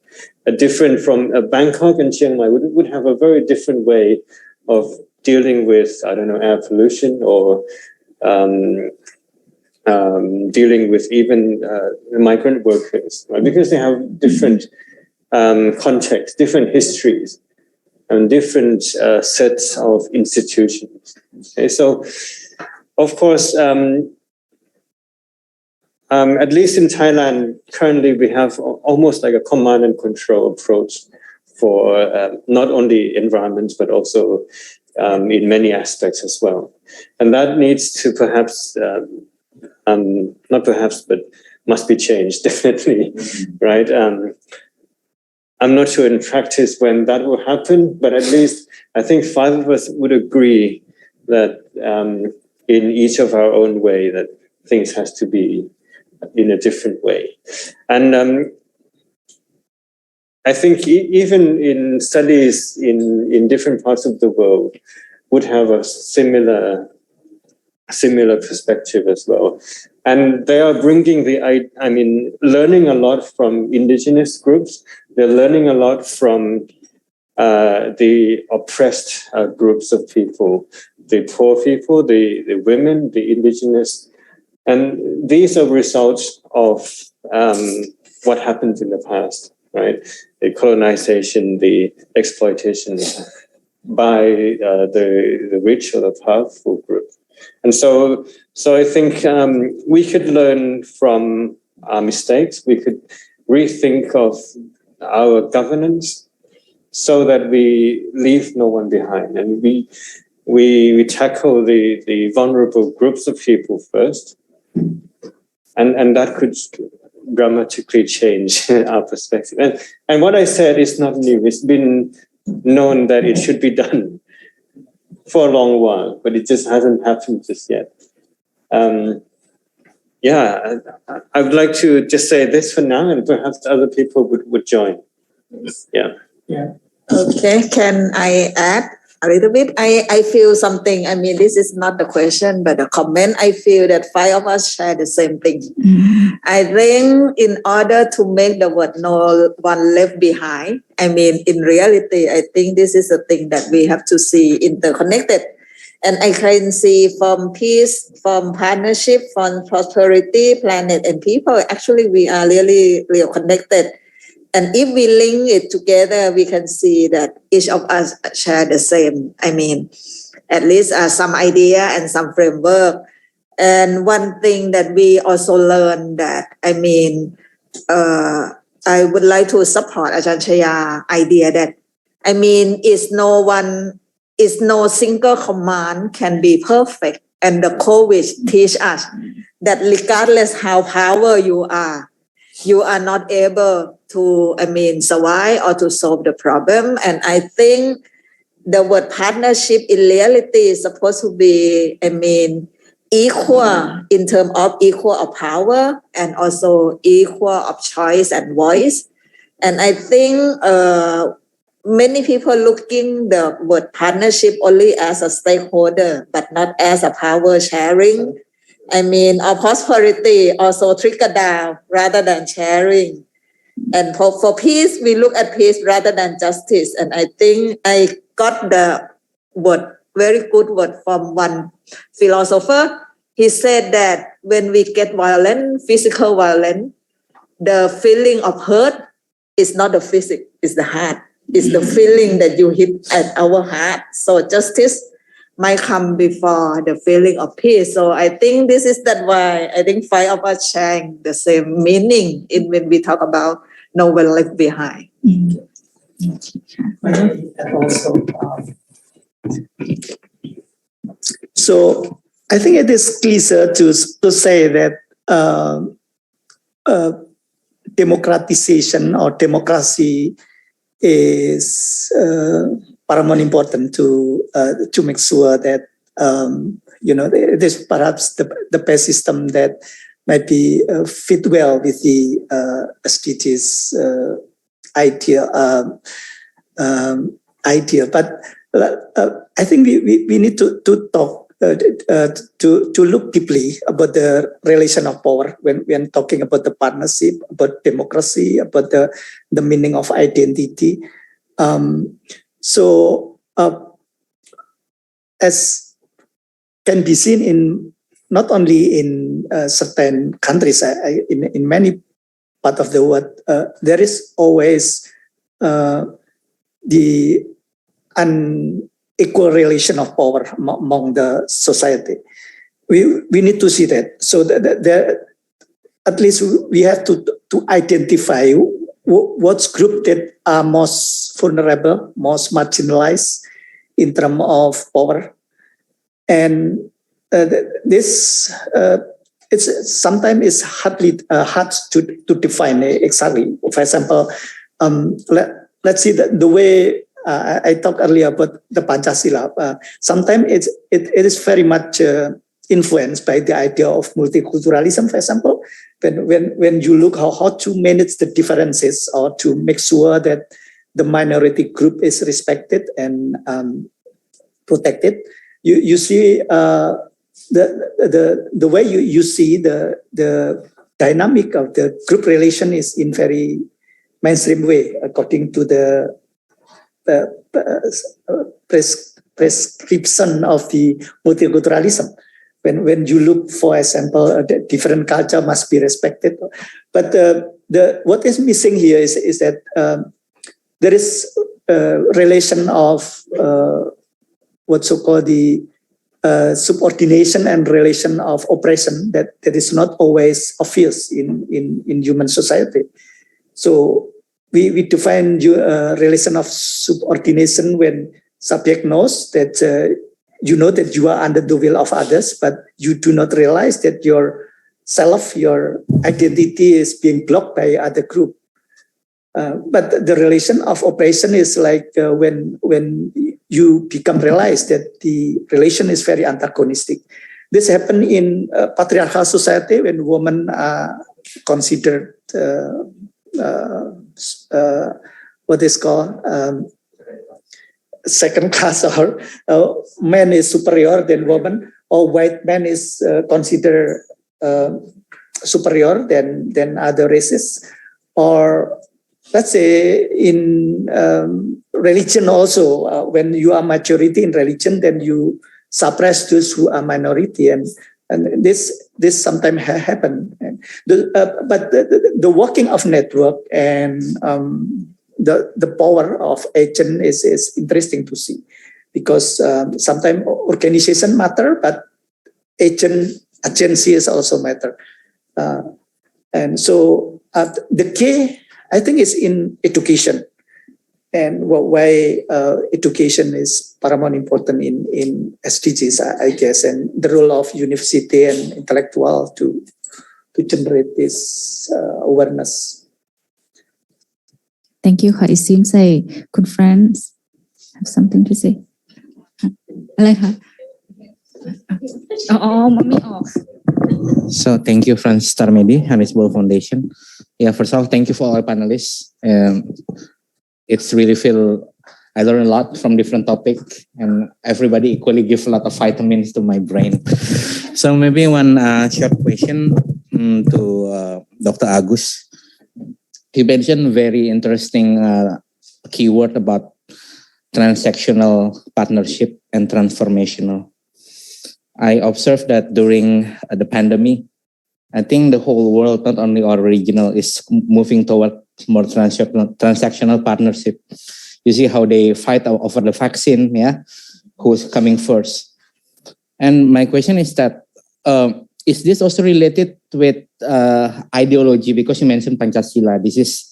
Different from Bangkok and Chiang Mai would have a very different way of dealing with, I don't know, air pollution, or dealing with even migrant workers, right? Because they have different contexts, different histories, and different sets of institutions. Okay, so of course, at least in Thailand, currently we have almost like a command and control approach for not only environments, but also in many aspects as well. And that needs to perhaps, not perhaps, but must be changed, definitely, right? I'm not sure in practice when that will happen, but at least I think 5 of us would agree that in each of our own way, that things has to be in a different way. And I think even in studies in different parts of the world would have a similar perspective as well. And they are bringing learning a lot from indigenous groups. They're learning a lot from the oppressed groups of people, the poor people, the women, the indigenous. And these are results of what happened in the past, right? The colonization, the exploitation by the rich or the powerful group. And so I think we could learn from our mistakes. We could rethink of our governance so that we leave no one behind. And we tackle the vulnerable groups of people first, and that could dramatically change our perspective. And what I said is not new. It's been known that it should be done for a long while, but it just hasn't happened just yet. I would like to just say this for now, and perhaps other people would join. Yeah. Okay, can I add a little bit? I feel something. I mean, this is not the question, but a comment. I feel that five of us share the same thing. I think in order to make the word no one left behind, I mean, in reality, I think this is a thing that we have to see interconnected. And I can see from peace, from partnership, from prosperity, planet and people, actually we are really connected. And if we link it together, we can see that each of us share the same, I mean, at least some idea and some framework. And one thing that we also learned that, I mean, I would like to support Ajahn Chaya idea that, I mean, is no single command can be perfect. And the COVID teach us that regardless how powerful you are not able to, I mean, survive or to solve the problem. And I think the word partnership in reality is supposed to be, I mean, equal in terms of equal of power and also equal of choice and voice. And I think many people looking the word partnership only as a stakeholder, but not as a power sharing. I mean, our prosperity also trickle down rather than sharing. And for peace, we look at peace rather than justice. And I think I got the word, very good word from one philosopher. He said that when we get violent, physical violence, the feeling of hurt is not the physics, it's the heart. It's the feeling that you hit at our heart. So justice might come before the feeling of peace. So I think this is that why I think five of us sharing the same meaning in when we talk about no one left behind. So I think it is clear to say that democratization or democracy is paramount important to make sure that it is perhaps the best system that might be fit well with the SDGs idea. But I think we need to talk to look deeply about the relation of power when talking about the partnership, about democracy, about the meaning of identity. As can be seen in not only in certain countries, in many parts of the world, there is always the unequal relation of power among the society. We need to see that. So that at least we have to identify what's group that are most vulnerable, most marginalized in terms of power. And this it's sometimes it's hard to define exactly. For example, let's see the way I talked earlier about the Pancasila. Sometimes it is very much influenced by the idea of multiculturalism. For example, when you look how to manage the differences or to make sure that the minority group is respected and protected, you see the way you see the dynamic of the group relation is in very mainstream way according to the prescription of the multiculturalism. When you look, for example, the different culture must be respected, but what is missing here is that there is a relation of what's so called the subordination and relation of oppression that is not always obvious in human society. So we define relation of subordination when subject knows that you know that you are under the will of others, but you do not realize that your self, your identity is being blocked by other group. But the relation of operation is like when you become realized that the relation is very antagonistic. This happened in patriarchal society when women are considered what is called second class, or man is superior than woman, or white man is considered superior than other races, or let's say in religion also, when you are majority in religion, then you suppress those who are minority, and this sometimes happen. But the working of network and the power of agent is interesting to see, because sometimes organization matter, but agency is also matter, and so the key, I think, is in education, and why education is paramount important in SDGs, I guess, and the role of university and intellectual to generate this awareness. Thank you. It seems like good friends have something to say. Mommy. So thank you, Francis Tarmedi, Harrisburg Foundation. Yeah, first of all, thank you for our panelists. It's really I learn a lot from different topics, and everybody equally give a lot of vitamins to my brain. So maybe one short question to Dr. Agus. He mentioned very interesting keyword about transactional partnership and transformational. I observed that during the pandemic, I think the whole world, not only our regional, is moving toward more transactional partnership. You see how they fight over the vaccine, yeah, who's coming first. And my question is that, is this also related with ideology? Because you mentioned Pancasila, this is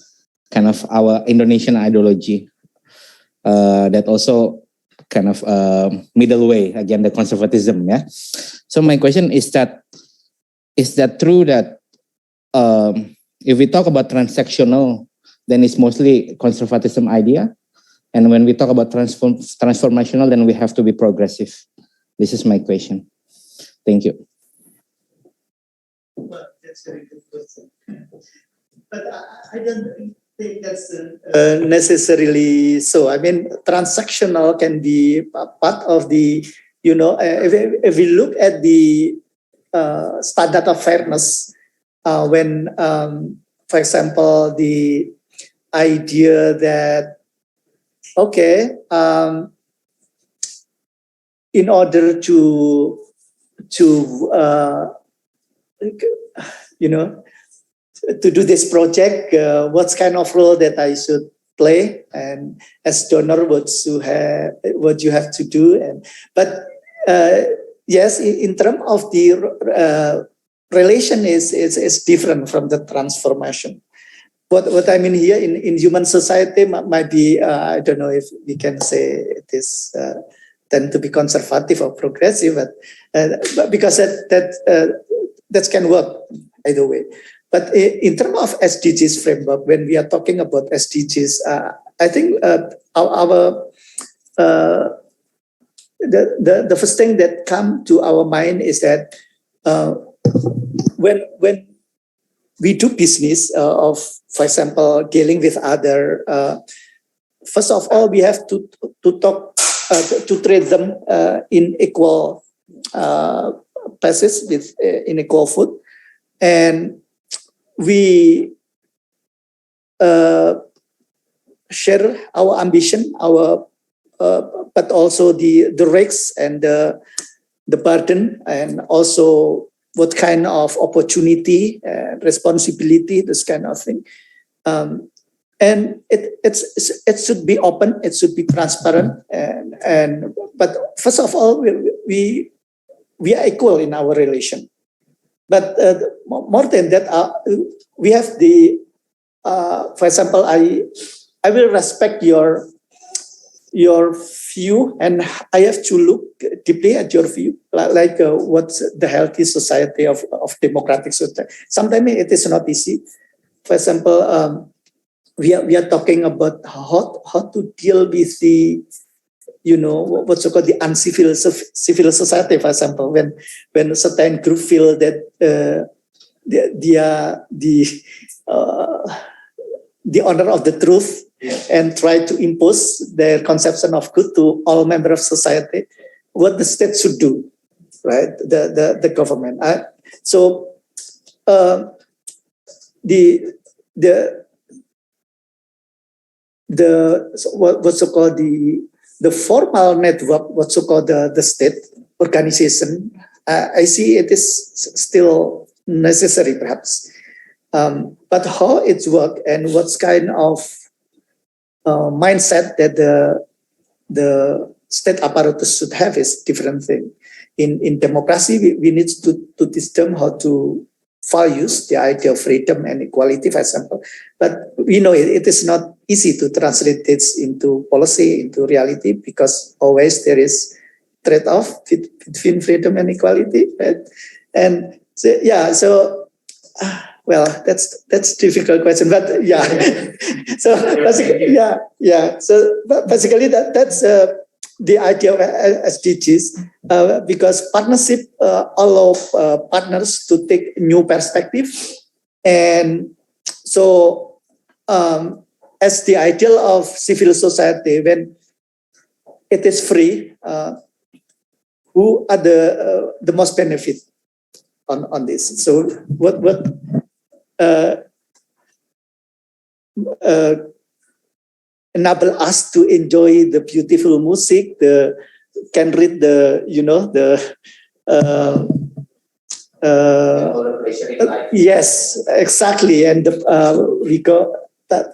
kind of our Indonesian ideology that also kind of middle way against the conservatism, yeah. So my question is that true that if we talk about transactional, then it's mostly conservatism idea, and when we talk about transformational, then we have to be progressive? This is my question. Thank you. Well, that's a very good question. But I don't think that's necessarily so. I mean, transactional can be part of the, if we look at the standard of fairness, when, for example, the idea that, okay, in order to do this project, what kind of role that I should play, and as donor, what you have to do, but yes, in terms of the relation is different from the transformation. What I mean here in human society might be, I don't know if we can say it is tend to be conservative or progressive, but because that can work either way. But in terms of SDGs framework, when we are talking about SDGs, I think the first thing that comes to our mind is that when we do business of, for example, dealing with other, first of all, we have to talk to treat them in equal places with in equal food, and we share our ambition, but also the risks and the burden, and also what kind of opportunity, responsibility, this kind of thing. And it should be open, it should be transparent, but first of all, we are equal in our relation. But more than that, we have the, for example, I will respect your your view, and I have to look deeply at your view, like what's the healthy society of democratic society. Sometimes it is not easy. For example, we are talking about how to deal with the, what's called the uncivil civil society. For example, when a certain group feel that they are the honor of the truth, and try to impose their conception of good to all members of society, what the state should do, right? The government. So what's so called the formal network, what's so called the state organization, I see it is still necessary, perhaps. But how it's work and what's kind of mindset that the state apparatus should have is different thing. In democracy, we need to teach them how to values the idea of freedom and equality, for example. But we know it is not easy to translate this into policy, into reality, because always there is trade-off between freedom and equality. Right? And so, well, that's difficult question, but yeah. So basically, So basically, that's the idea of SDGs, because partnership allow partners to take new perspective, and so as the ideal of civil society, when it is free, who are the most benefit on this? So what enable us to enjoy the beautiful music, can read yes, exactly, and we go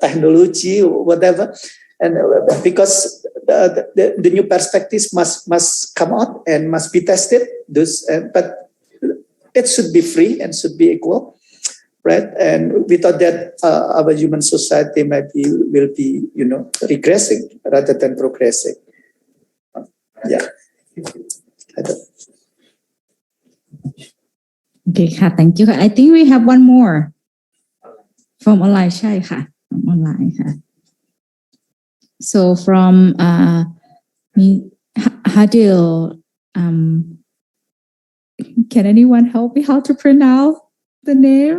technology, whatever, and because the new perspectives must come out and must be tested. But it should be free and should be equal. Right, and without that, our human society will be, regressing rather than progressing. Yeah. Okay, thank you. I think we have one more from online. ใช่ค่ะ from online ค่ะ So from Hadil, can anyone help me how to pronounce the name?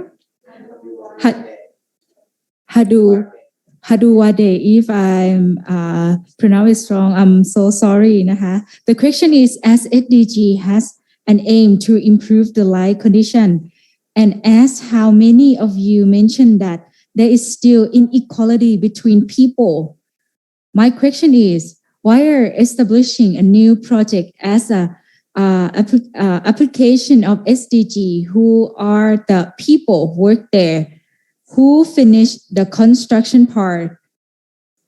Haduwade. If I'm pronounce it wrong, I'm so sorry. The question is, as SDG has an aim to improve the life condition, and as how many of you mentioned that there is still inequality between people, my question is, why are establishing a new project as a application of SDG? Who are the people who work there? Who finished the construction part?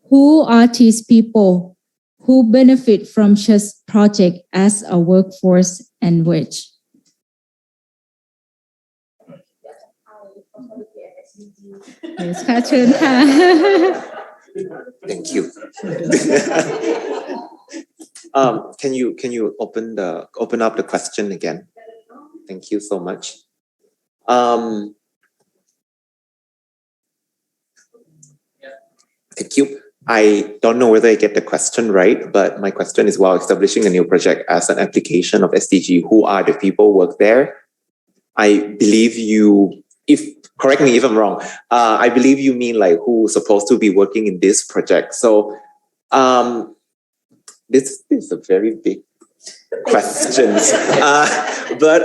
Who are these people who benefit from such project as a workforce and wage? Yes, ค่ะ เชิญค่ะ Thank you. Can you open up the question again? Thank you so much. Thank you. I don't know whether I get the question right, but my question is, while establishing a new project as an application of SDG, who are the people who work there? I believe correct me if I'm wrong, I believe you mean like who's supposed to be working in this project. So this is a very big question. But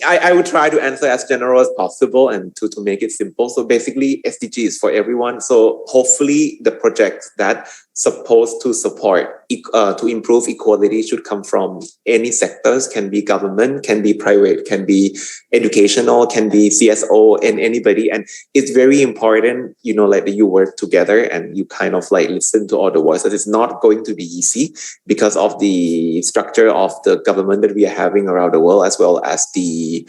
I would try to answer as general as possible and to make it simple. So basically, SDG is for everyone. So hopefully the projects that supposed to support to improve equality should come from any sectors, can be government, can be private, can be educational, can be CSO, and anybody. And it's very important, like that you work together and you kind of like listen to all the voices. It's not going to be easy because of the structure of the government that we are having around the world, as well as the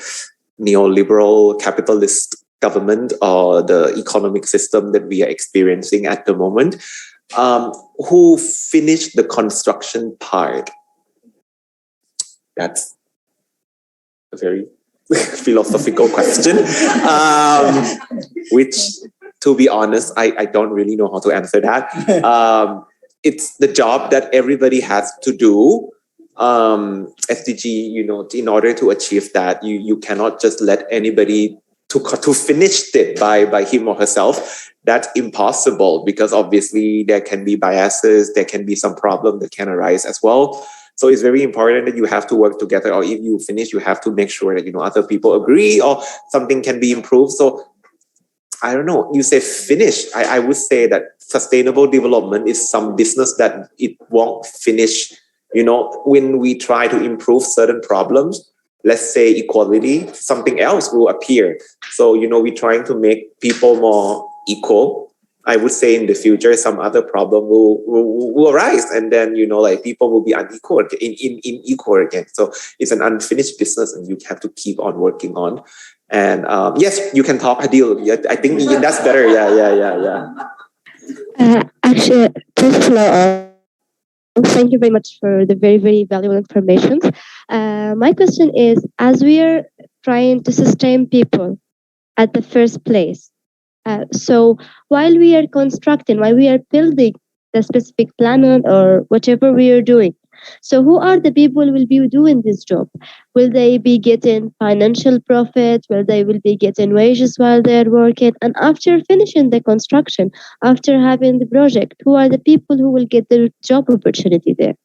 neoliberal capitalist government or the economic system that we are experiencing at the moment. Who finished the construction part? That's a very philosophical question, which, to be honest, I don't really know how to answer that. It's the job that everybody has to do. SDG, in order to achieve that, you cannot just let anybody to finish it by him or herself. That's impossible, because obviously there can be biases, there can be some problem that can arise as well. So it's very important that you have to work together, or if you finish, you have to make sure that other people agree or something can be improved. So I don't know, you say finish. I would say that sustainable development is some business that it won't finish. When we try to improve certain problems, let's say equality, something else will appear. So, we're trying to make people more equal. I would say in the future, some other problem will arise, and then, people will be unequal, unequal again. So it's an unfinished business, and you have to keep on working on. And yes, you can talk, Adil. Yeah, I think that's better. Yeah. Actually, first of all, thank you very much for the very, very valuable information. My question is, as we are trying to sustain people at the first place, so while we are constructing, while we are building the specific planet or whatever we are doing, so who are the people who will be doing this job? Will they be getting financial profit? Will they be getting wages while they're working? And after finishing the construction, after having the project, who are the people who will get the job opportunity there?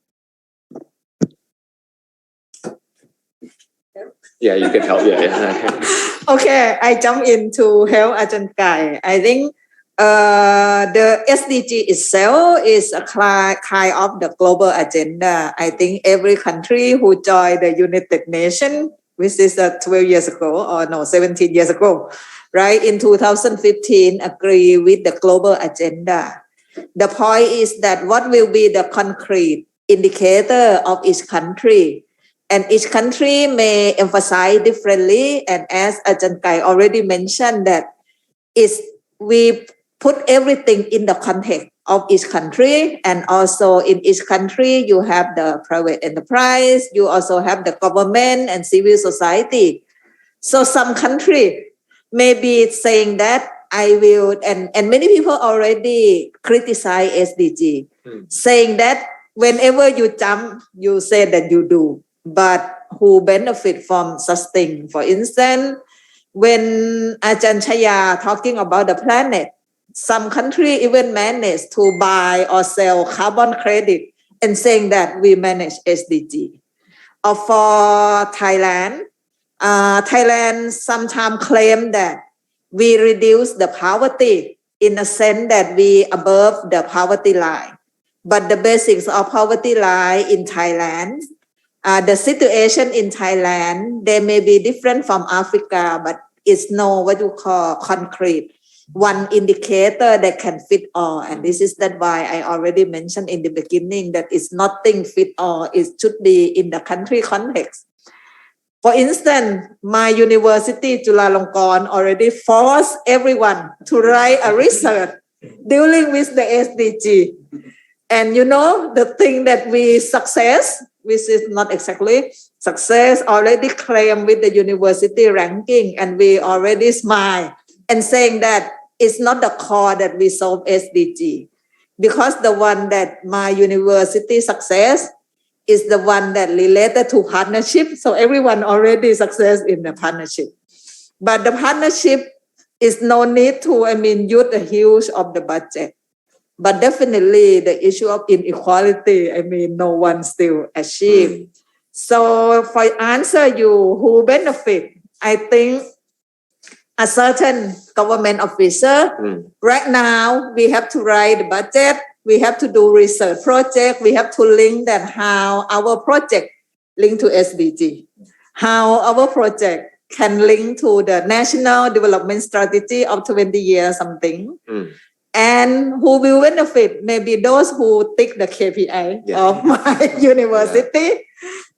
Yeah, you can help. Yeah. Okay, I jump in to help Ajahn Kai. I think the SDG itself is a kind of the global agenda. I think every country who joined the United Nations, which is 12 years ago, or no, 17 years ago, right, in 2015, agree with the global agenda. The point is that what will be the concrete indicator of each country? And each country may emphasize differently. And as Ajahn Kai already mentioned, that we put everything in the context of each country. And also in each country, you have the private enterprise, you also have the government and civil society. So some country may be saying that I will, and many people already criticize SDG, saying that whenever you jump, you say that you do. But who benefit from such thing? For instance, when Ajahn Chaya talking about the planet, some country even manage to buy or sell carbon credit and saying that we manage SDG. Or for Thailand, Thailand sometimes claim that we reduce the poverty in a sense that we above the poverty line. But the basics of poverty line in Thailand, the situation in Thailand, they may be different from Africa, but it's no what you call concrete, one indicator that can fit all. And this is that why I already mentioned in the beginning that it's nothing fit all. It should be in the country context. For instance, my university, Chulalongkorn, already forced everyone to write a research dealing with the SDG. And the thing that we success, which is not exactly success, already claimed with the university ranking, and we already smile and saying that it's not the core that we solve SDG, because the one that my university success is the one that related to partnership. So everyone already success in the partnership. But the partnership is no need to, use the huge of the budget. But definitely the issue of inequality, no one still achieve. So for answer you, who benefit? I think a certain government officer. Right now, we have to write the budget. We have to do research project. We have to link that how our project link to SDG, how our project can link to the National Development Strategy of 20 years something. And who will benefit? Maybe those who take the KPI of my university.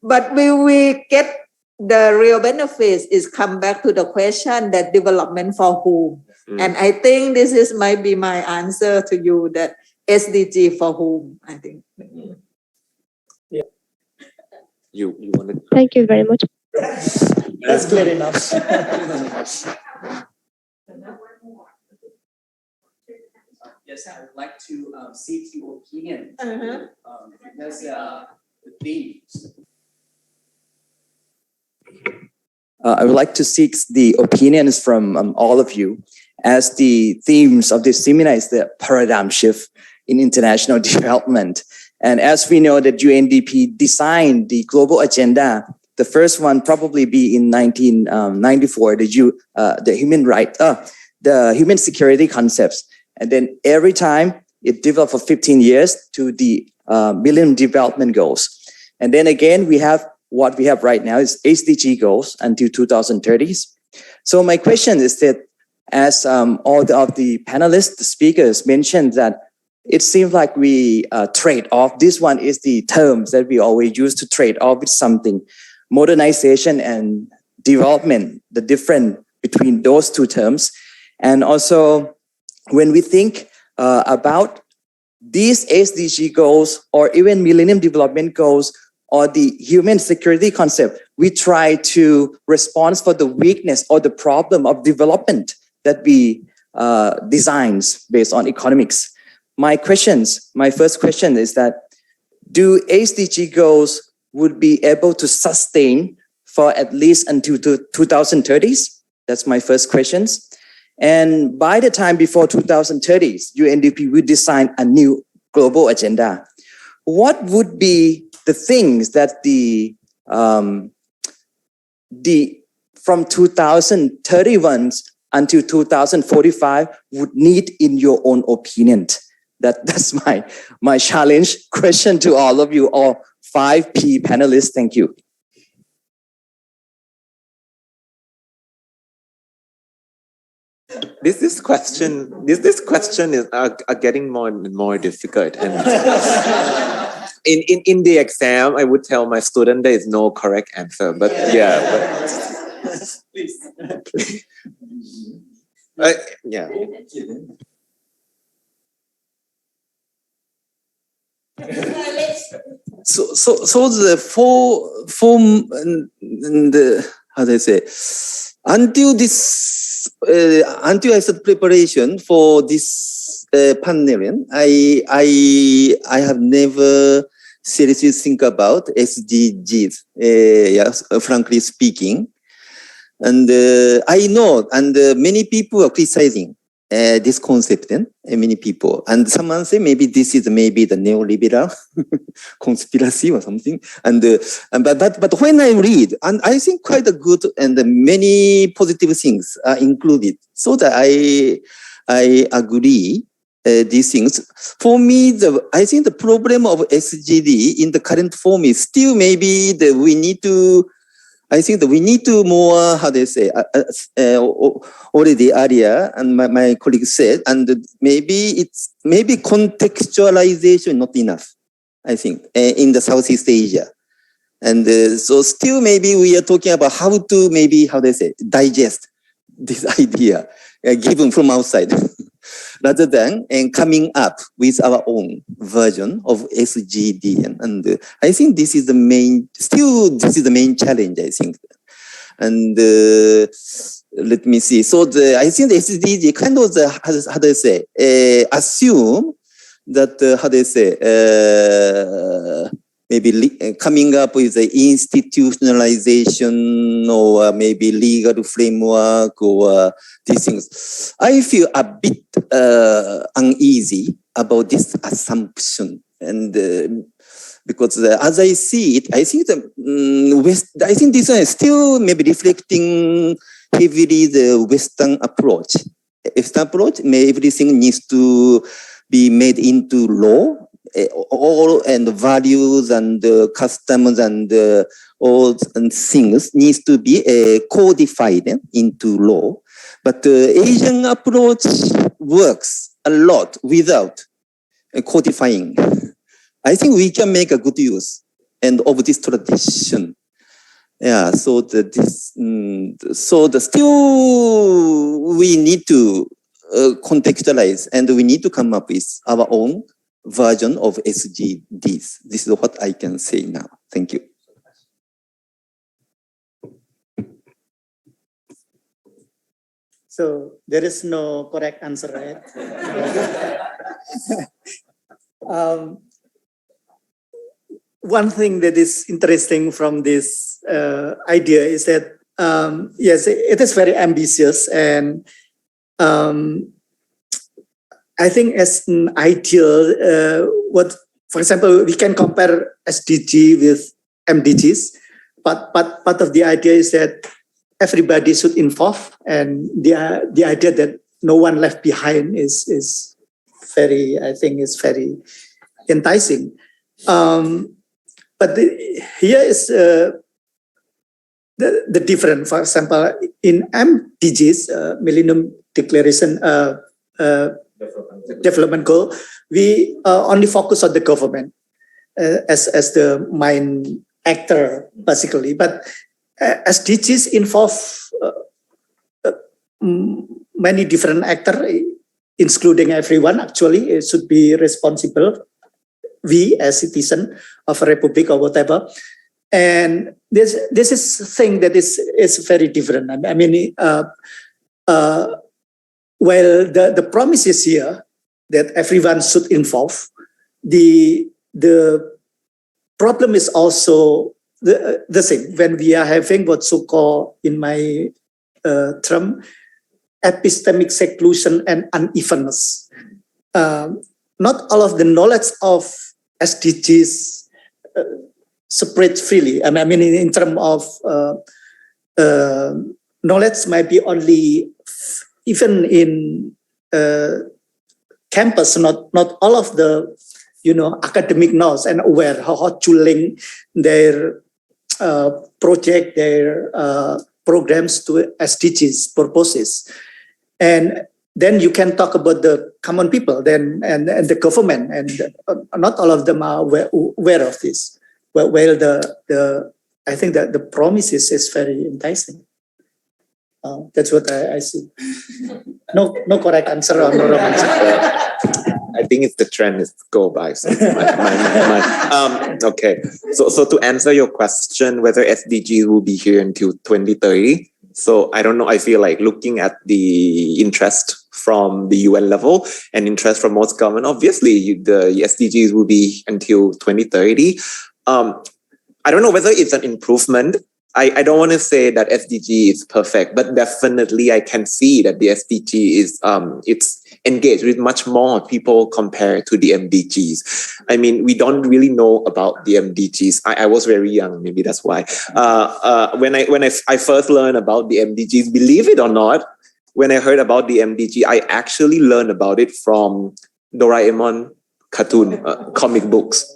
But will we get the real benefits? Is come back to the question that development for whom. And I think this might be my answer to you, that SDG for whom, I think. You want to? Thank you very much. That's clear enough. Yes, I would like to seek your opinion because the themes. I would like to seek the opinions from all of you, as the themes of this seminar is the paradigm shift in international development. And as we know that UNDP designed the global agenda, the first one probably be in 1994, the human security concepts. And then every time it developed for 15 years to the Millennium Development Goals. And then again, we have what we have right now is SDG goals until 2030s. So my question is that as all of the panelists, the speakers mentioned that it seems like we trade off. This one is the terms that we always use to trade off with something. Modernization and development, the difference between those two terms. And also, when we think about these SDG goals or even Millennium Development Goals or the human security concept, we try to respond for the weakness or the problem of development that we designs based on economics. My first question is that, do SDG goals would be able to sustain for at least until 2030s? That's my first question. And by the time before 2030s, UNDP will design a new global agenda. What would be the things that from 2031 until 2045 would need in your own opinion? That's my challenge question to all of you, all 5P panelists. Thank you. This question is getting more and more difficult. And in the exam, I would tell my student there is no correct answer. But Please. Yeah. So the form the how do I say, until I started preparation for this panel, I have never seriously think about SDGs. Yes, frankly speaking, and I know, and many people are criticizing this concept, and many people, and someone say maybe this is maybe the neoliberal conspiracy or something, but when I read, and I think quite a good and many positive things are included, so that I agree these things. For me, I think the problem of SGD in the current form is still maybe that we need to. I think that we need to more, how do you say, already earlier, and my colleague said, and maybe contextualization not enough, I think, in the Southeast Asia. And so still maybe we are talking about how to maybe, how do you say, digest this idea given from outside, rather than coming up with our own version of SGD. And I think this is the main challenge, I think. And let me see. So I think the SDG kind of how do I say, assume that, how do I say, maybe coming up with the institutionalization or maybe legal framework or these things. I feel a bit uneasy about this assumption, and because as I see it, I think I think this one is still maybe reflecting heavily the Western approach. Western approach, everything needs to be made into law. All and values and customs and all and things needs to be codified into law. But the Asian approach works a lot without codifying. I think we can make a good use of this tradition. Yeah. So still we need to contextualize, and we need to come up with our own version of SDGs. This is what I can say now. Thank you. So there is no correct answer, right? One thing that is interesting from this idea is that, yes, it is very ambitious, and I think as an ideal, for example, we can compare SDG with MDGs, but part of the idea is that everybody should involve, and the idea that no one left behind is very, I think, is very enticing. But here is the difference. For example, in MDGs, Millennium Declaration Development Goal, we only focus on the government as the main actor, basically. But SDGs involve many different actors, including everyone. Actually, it should be responsible. We as citizens of a republic or whatever, and this is a thing that is very different. I mean, well, the promise is here that everyone should involve. The problem is also the same when we are having what so-called, in my term, epistemic seclusion and unevenness. Not all of the knowledge of SDGs spread freely. I mean, in terms of knowledge, might be only even in campus. Not all of the academic knows and aware how to link their project, their programs to SDGs purposes. And then you can talk about the common people, then and the government, and not all of them are aware of this. Well, I think that the promise is very enticing. That's what I see. No correct answer or no wrong answer. I think it's the trend is go by. So okay. So to answer your question, whether SDGs will be here until 2030. So I don't know. I feel like looking at the interest from the UN level and interest from most government, obviously the SDGs will be until 2030. I don't know whether it's an improvement. I don't want to say that SDG is perfect, but definitely I can see that the SDG is it's engaged with much more people compared to the MDGs. I mean, we don't really know about the MDGs. I was very young, maybe that's why. When I first learned about the MDGs, believe it or not, when I heard about the MDG, I actually learned about it from Doraemon cartoon comic books.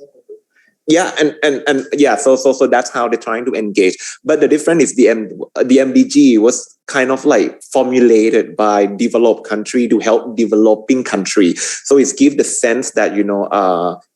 Yeah, and yeah, so that's how they're trying to engage. But the difference is the MDG was kind of like formulated by developed country to help developing country. So it's give the sense that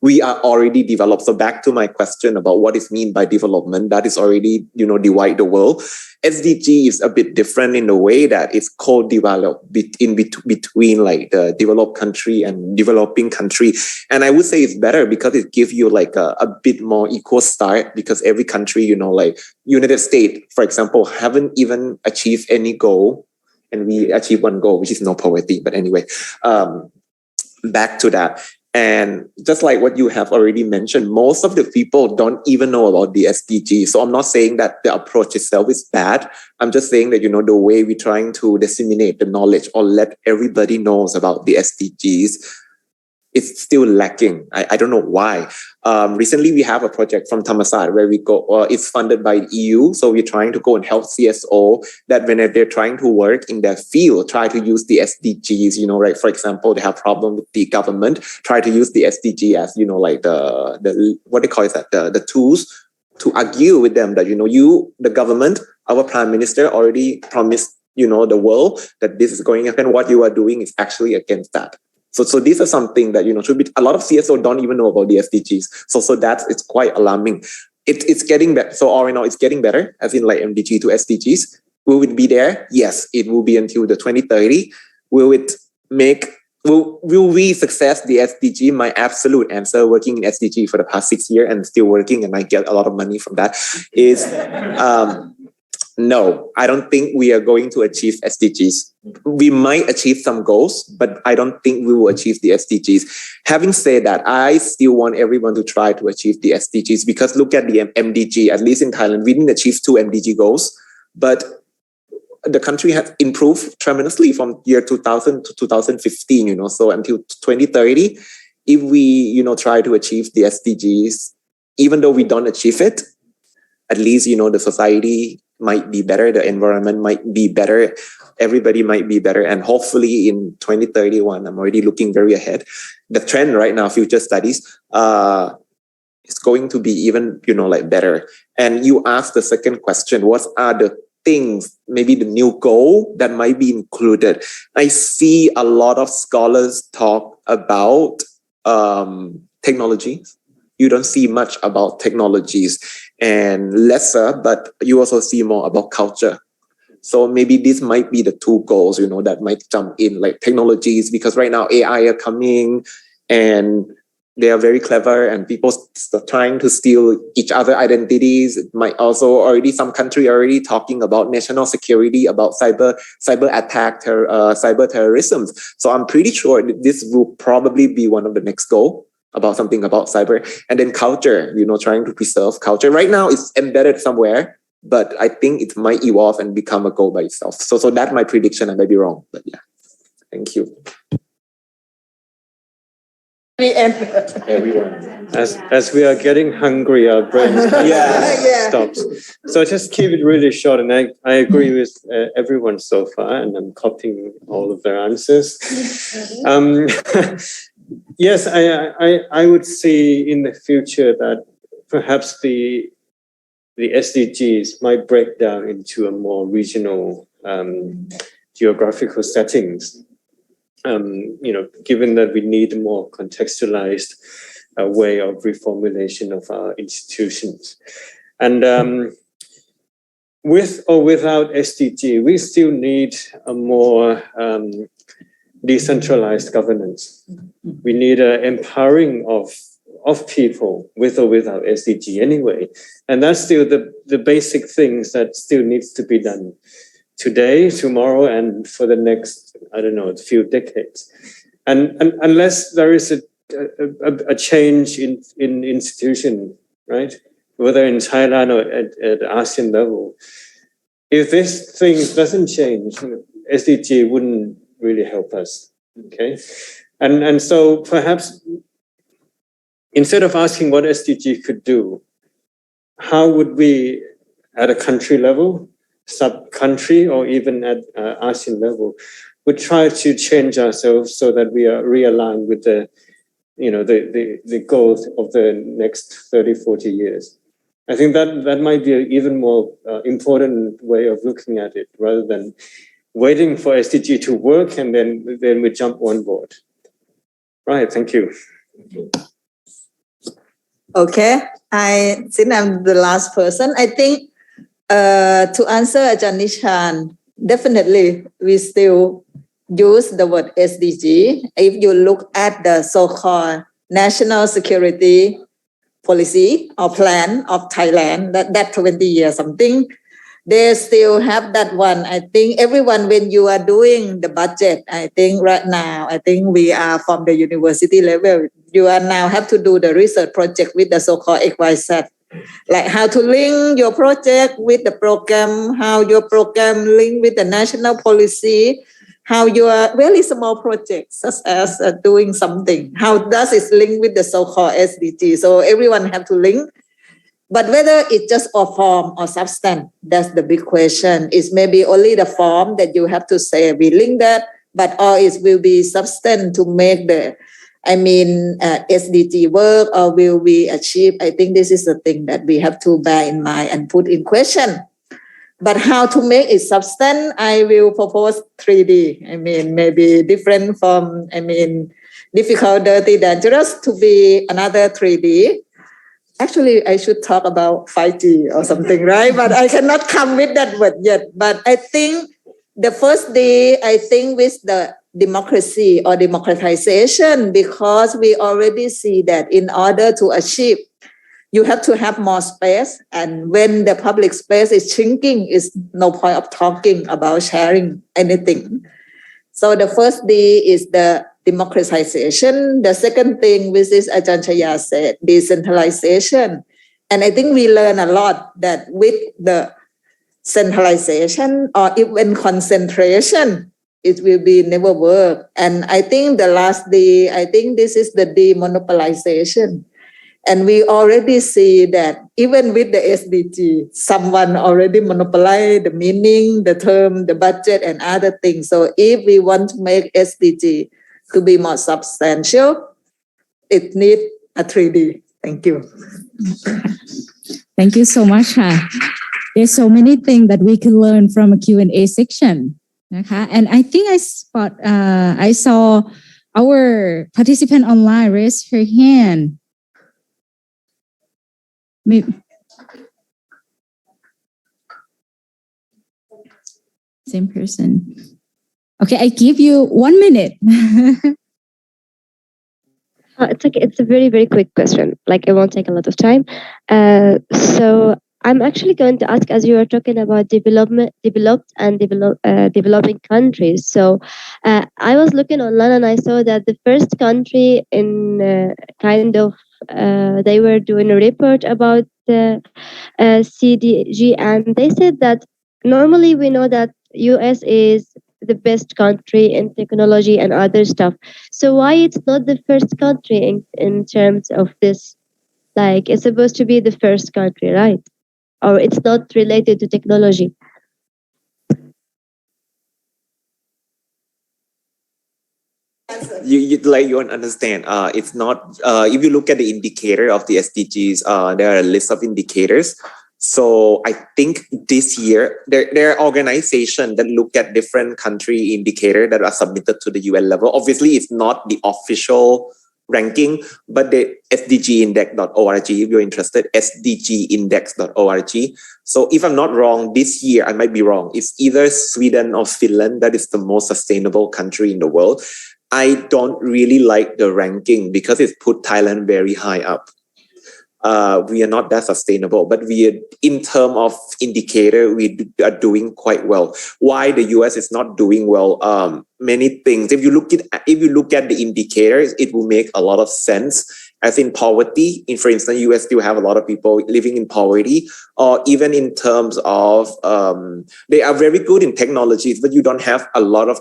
we are already developed. So back to my question about what is mean by development, that is already divide the world. SDG is a bit different in the way that it's co-developed between like the developed country and developing country. And I would say it's better because it gives you like a bit more equal start, because every country, like United States, for example, haven't even achieved any goal. And we achieved one goal, which is no poverty. But anyway, back to that. And just like what you have already mentioned, most of the people don't even know about the SDG. So I'm not saying that the approach itself is bad. I'm just saying that, the way we're trying to disseminate the knowledge or let everybody knows about the SDGs, it's still lacking. I don't know why. Recently, we have a project from Thammasat where we go, it's funded by the EU. So we're trying to go and help CSO that when they're trying to work in their field, try to use the SDGs, right? For example, they have problem with the government, try to use the SDG as, like the what they call it, the tools to argue with them that, the government, our prime minister already promised, the world that this is going to happen. What you are doing is actually against that. So these are something that, should be, a lot of CSO don't even know about the SDGs. So it's quite alarming. It's getting better. So all in all, it's getting better, as in like MDG to SDGs. Will it be there? Yes, it will be until the 2030. Will it make will we success the SDG? My absolute answer, working in SDG for the past 6 years and still working, and I get a lot of money from that, is no. I don't think we are going to achieve SDGs. We might achieve some goals, but I don't think we will achieve the SDGs. Having said that, I still want everyone to try to achieve the SDGs, because look at the MDG. At least in Thailand, we didn't achieve 2 MDG goals, but the country has improved tremendously from year 2000 to 2015, so until 2030, if we, try to achieve the SDGs, even though we don't achieve it, at least, the society might be better, the environment might be better, everybody might be better. And hopefully in 2031, I'm already looking very ahead. The trend right now, future studies, is going to be even, better. And you asked the second question, what are the things, maybe the new goal that might be included? I see a lot of scholars talk about technologies. You don't see much about technologies, and lesser, but you also see more about culture. So maybe this might be the 2 goals, that might jump in, like technologies, because right now AI are coming and they are very clever, and people trying to steal each other identities. It might also already, some country already talking about national security, about cyber attack, cyber terrorism. So I'm pretty sure that this will probably be one of the next goal, about something about cyber. And then culture, trying to preserve culture. Right now it's embedded somewhere, but I think it might evolve and become a goal by itself. So that's my prediction. I might be wrong, but yeah. Thank you. Everyone. As we are getting hungry, our brains stops. So just keep it really short. And I agree with everyone so far, and I'm copying all of their answers. Yes, I would see in the future that perhaps the SDGs might break down into a more regional geographical settings. Given that we need a more contextualized way of reformulation of our institutions. And with or without SDG, we still need a more decentralized governance. We need an empowering of people with or without SDG anyway. And that's still the basic things that still needs to be done today, tomorrow, and for the next, few decades. And unless there is a change in institution, right? Whether in Thailand or at ASEAN level, if this thing doesn't change, SDG wouldn't really help us, okay? And so perhaps instead of asking what SDG could do, how would we, at a country level, sub-country, or even at ASEAN level, would try to change ourselves so that we are realigned with the goals of the next 30, 40 years. I think that might be an even more important way of looking at it, rather than waiting for SDG to work and then we jump on board. Right, thank you. Okay, since I'm the last person, I think to answer Ajahn Nishan, definitely we still use the word SDG. If you look at the so-called national security policy or plan of Thailand, that 20 years something, they still have that one. I think everyone, when you are doing the budget, I think right now, I think we are from the university level, you are now have to do the research project with the so-called XYZ. Like how to link your project with the program, how your program link with the national policy, how your very small projects, such as doing something, how does it link with the so-called SDG? So everyone have to link. But whether it's just a form or substance, that's the big question. It's maybe only the form that you have to say we link that, but or it will be substance to make the SDG work, or will we achieve? I think this is the thing that we have to bear in mind and put in question. But how to make it substance, I will propose 3D. Maybe different from, difficult, dirty, dangerous to be another 3D. Actually, I should talk about 5G or something, right? But I cannot come with that word yet. But I think the first D, I think with the democracy or democratization, because we already see that in order to achieve, you have to have more space. And when the public space is shrinking, is no point of talking about sharing anything. So the first D is the democratization. The second thing, which is Ajahn Chaya said, decentralization. And I think we learn a lot that with the centralization or even concentration, it will be never work. And I think the last D, I think this is the demonopolization. And we already see that even with the SDG, someone already monopolized the meaning, the term, the budget, and other things. So if we want to make SDG to be more substantial, it needs a 3D. Thank you. Thank you so much. There's so many things that we can learn from a Q&A section. And I think I saw our participant online raise her hand. Maybe. Same person. Okay, I give you 1 minute. It's okay. It's a very, very quick question. Like, it won't take a lot of time. So I'm actually going to ask, as you were talking about developed and developing countries. So I was looking online and I saw that the first country in they were doing a report about the CDG, and they said that normally we know that US is the best country in technology and other stuff. So why it's not the first country in terms of this? Like, it's supposed to be the first country, right? Or it's not related to technology? You won't understand. It's not. If you look at the indicator of the SDGs, there are a list of indicators. So I think this year there are organizations that look at different country indicators that are submitted to the UN level. Obviously, it's not the official ranking, but the sdgindex.org, if you're interested, sdgindex.org. So if I'm not wrong, this year, I might be wrong, it's either Sweden or Finland that is the most sustainable country in the world. I don't really like the ranking because it's put Thailand very high up. We are not that sustainable, but in terms of indicator, we are doing quite well. Why the US is not doing well? Many things. If you look at the indicators, it will make a lot of sense. As in poverty, for instance, US still have a lot of people living in poverty, or even in terms of they are very good in technologies, but you don't have a lot of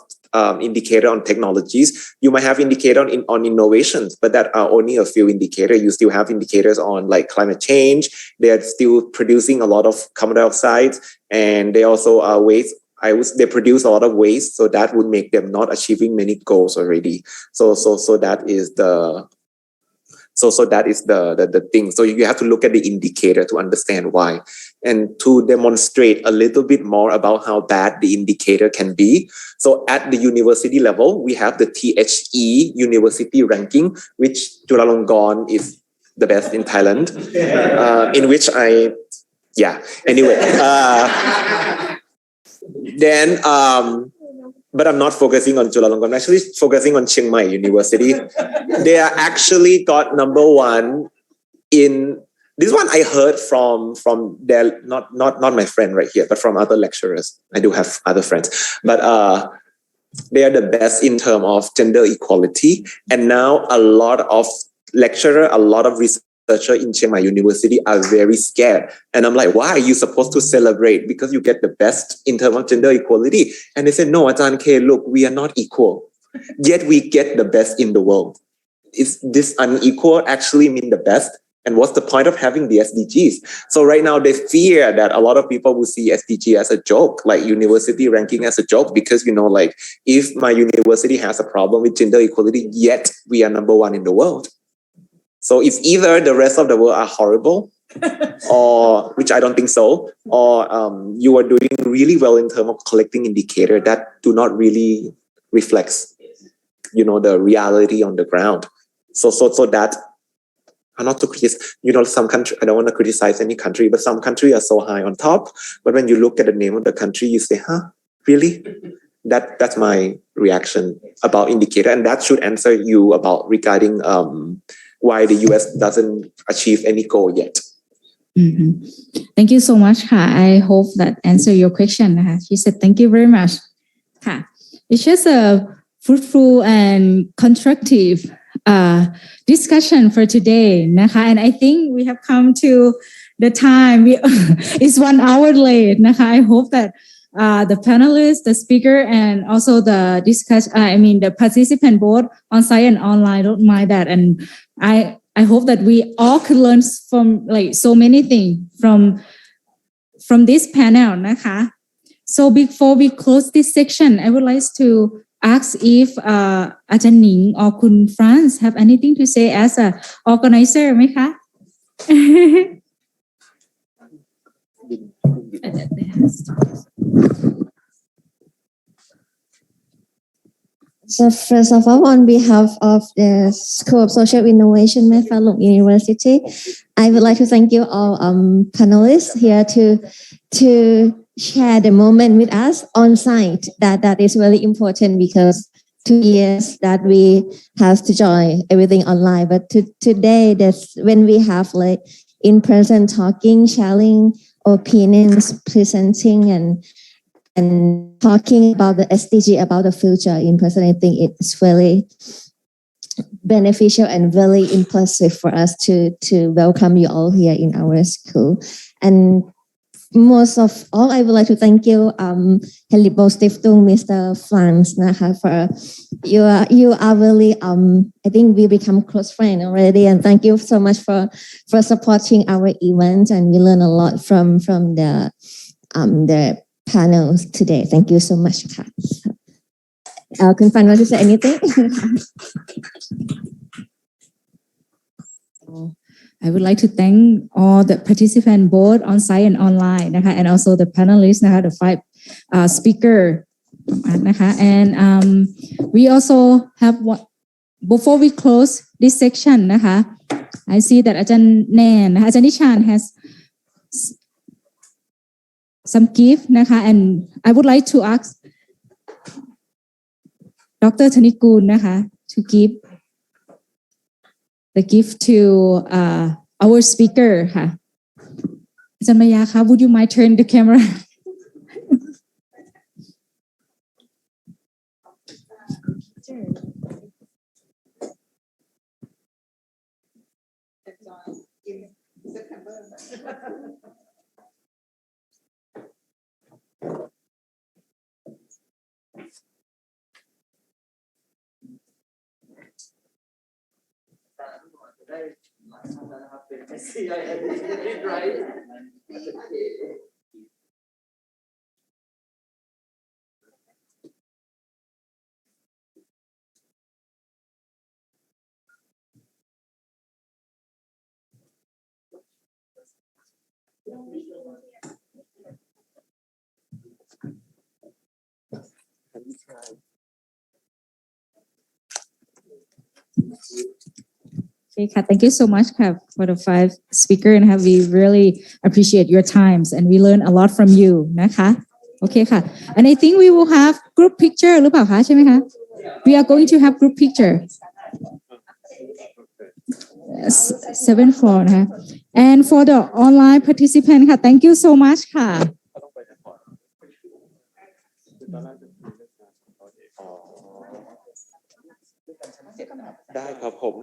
indicator on technologies. You might have indicator on innovations, but that are only a few indicators. You still have indicators on like climate change. They are still producing a lot of carbon dioxide, and they also are waste. They produce a lot of waste, so that would make them not achieving many goals already. So that is the thing. So you have to look at the indicator to understand why, and to demonstrate a little bit more about how bad the indicator can be. So at the university level, we have the THE university ranking, which Chulalongkorn is the best in Thailand, in which anyway. Then, but I'm not focusing on Chulalongkorn. I'm actually focusing on Chiang Mai University. They are actually got #1 in this one. I heard from their not my friend right here, but from other lecturers. I do have other friends, but they are the best in terms of gender equality. And now a lot of lecturers, a lot of researchers in Chiang Mai University are very scared. And I'm like, why are you supposed to celebrate? Because you get the best in terms of gender equality. And they said, no, Ajahn K, look, we are not equal. Yet we get the best in the world. Is this unequal actually mean the best? And what's the point of having the SDGs? So right now they fear that a lot of people will see SDG as a joke, like university ranking as a joke, because, like if my university has a problem with gender equality, yet we are #1 in the world. So it's either the rest of the world are horrible, or which I don't think so, or you are doing really well in terms of collecting indicators that do not really reflect, the reality on the ground. So that, not to criticize, some country, I don't want to criticize any country, but some countries are so high on top. But when you look at the name of the country, you say, huh, really? That's my reaction about indicator, and that should answer you about regarding why the US doesn't achieve any goal yet. Mm-hmm. Thank you so much ค่ะ I hope that answer your question นะคะ She said thank you very much ค่ะ It's just a fruitful and constructive discussion for today นะคะ and I think we have come to the time it's 1 hour late นะคะ I hope that the panelists, the speaker, and also the the participant both on site and online don't mind that, and I hope that we all could learn from like so many things from this panel นะคะ So before we close this section, I would like to ask if อาจารย์หนิง or คุณ Franz have anything to say as a organizer ไหมคะ So first of all, on behalf of the School of Social Innovation, Macquarie University, I would like to thank you all panelists here to share the moment with us on site. That is very important because 2 years that we have to join everything online, but today that's when we have like in person talking, sharing opinions, presenting and talking about the SDG, about the future in person. I think it's very beneficial and very impressive for us to welcome you all here in our school. And most of all, I would like to thank you, Renewable Stiftung, Mr. Franz, for you are really, I think we become close friends already, and thank you so much for supporting our event, and we learn a lot from the panels today. Thank you so much. Kun Fan, want to say anything? I would like to thank all the participants both on site and online นะคะ and also the panelists นะคะ the 5 speaker นะคะ and we also have before we close this section นะคะ I see that อาจารย์แนนนะคะ อาจารย์นิชาน has some gift นะคะ and I would like to ask Dr. Thanikuul นะคะ to give the gift to our speaker ค่ะ อาจารย์มายาคะ would you mind turn the camera Okay, thank you so much for the 5 speaker and we really appreciate your times and we learn a lot from you นะคะ Okay ค่ะ and I think we will have group picture หรือเปล่าคะใช่ไหมคะ We are going to have group picture 7th floor นะคะ and for the online participant ค่ะ thank you so much ค่ะ ได้ครับผม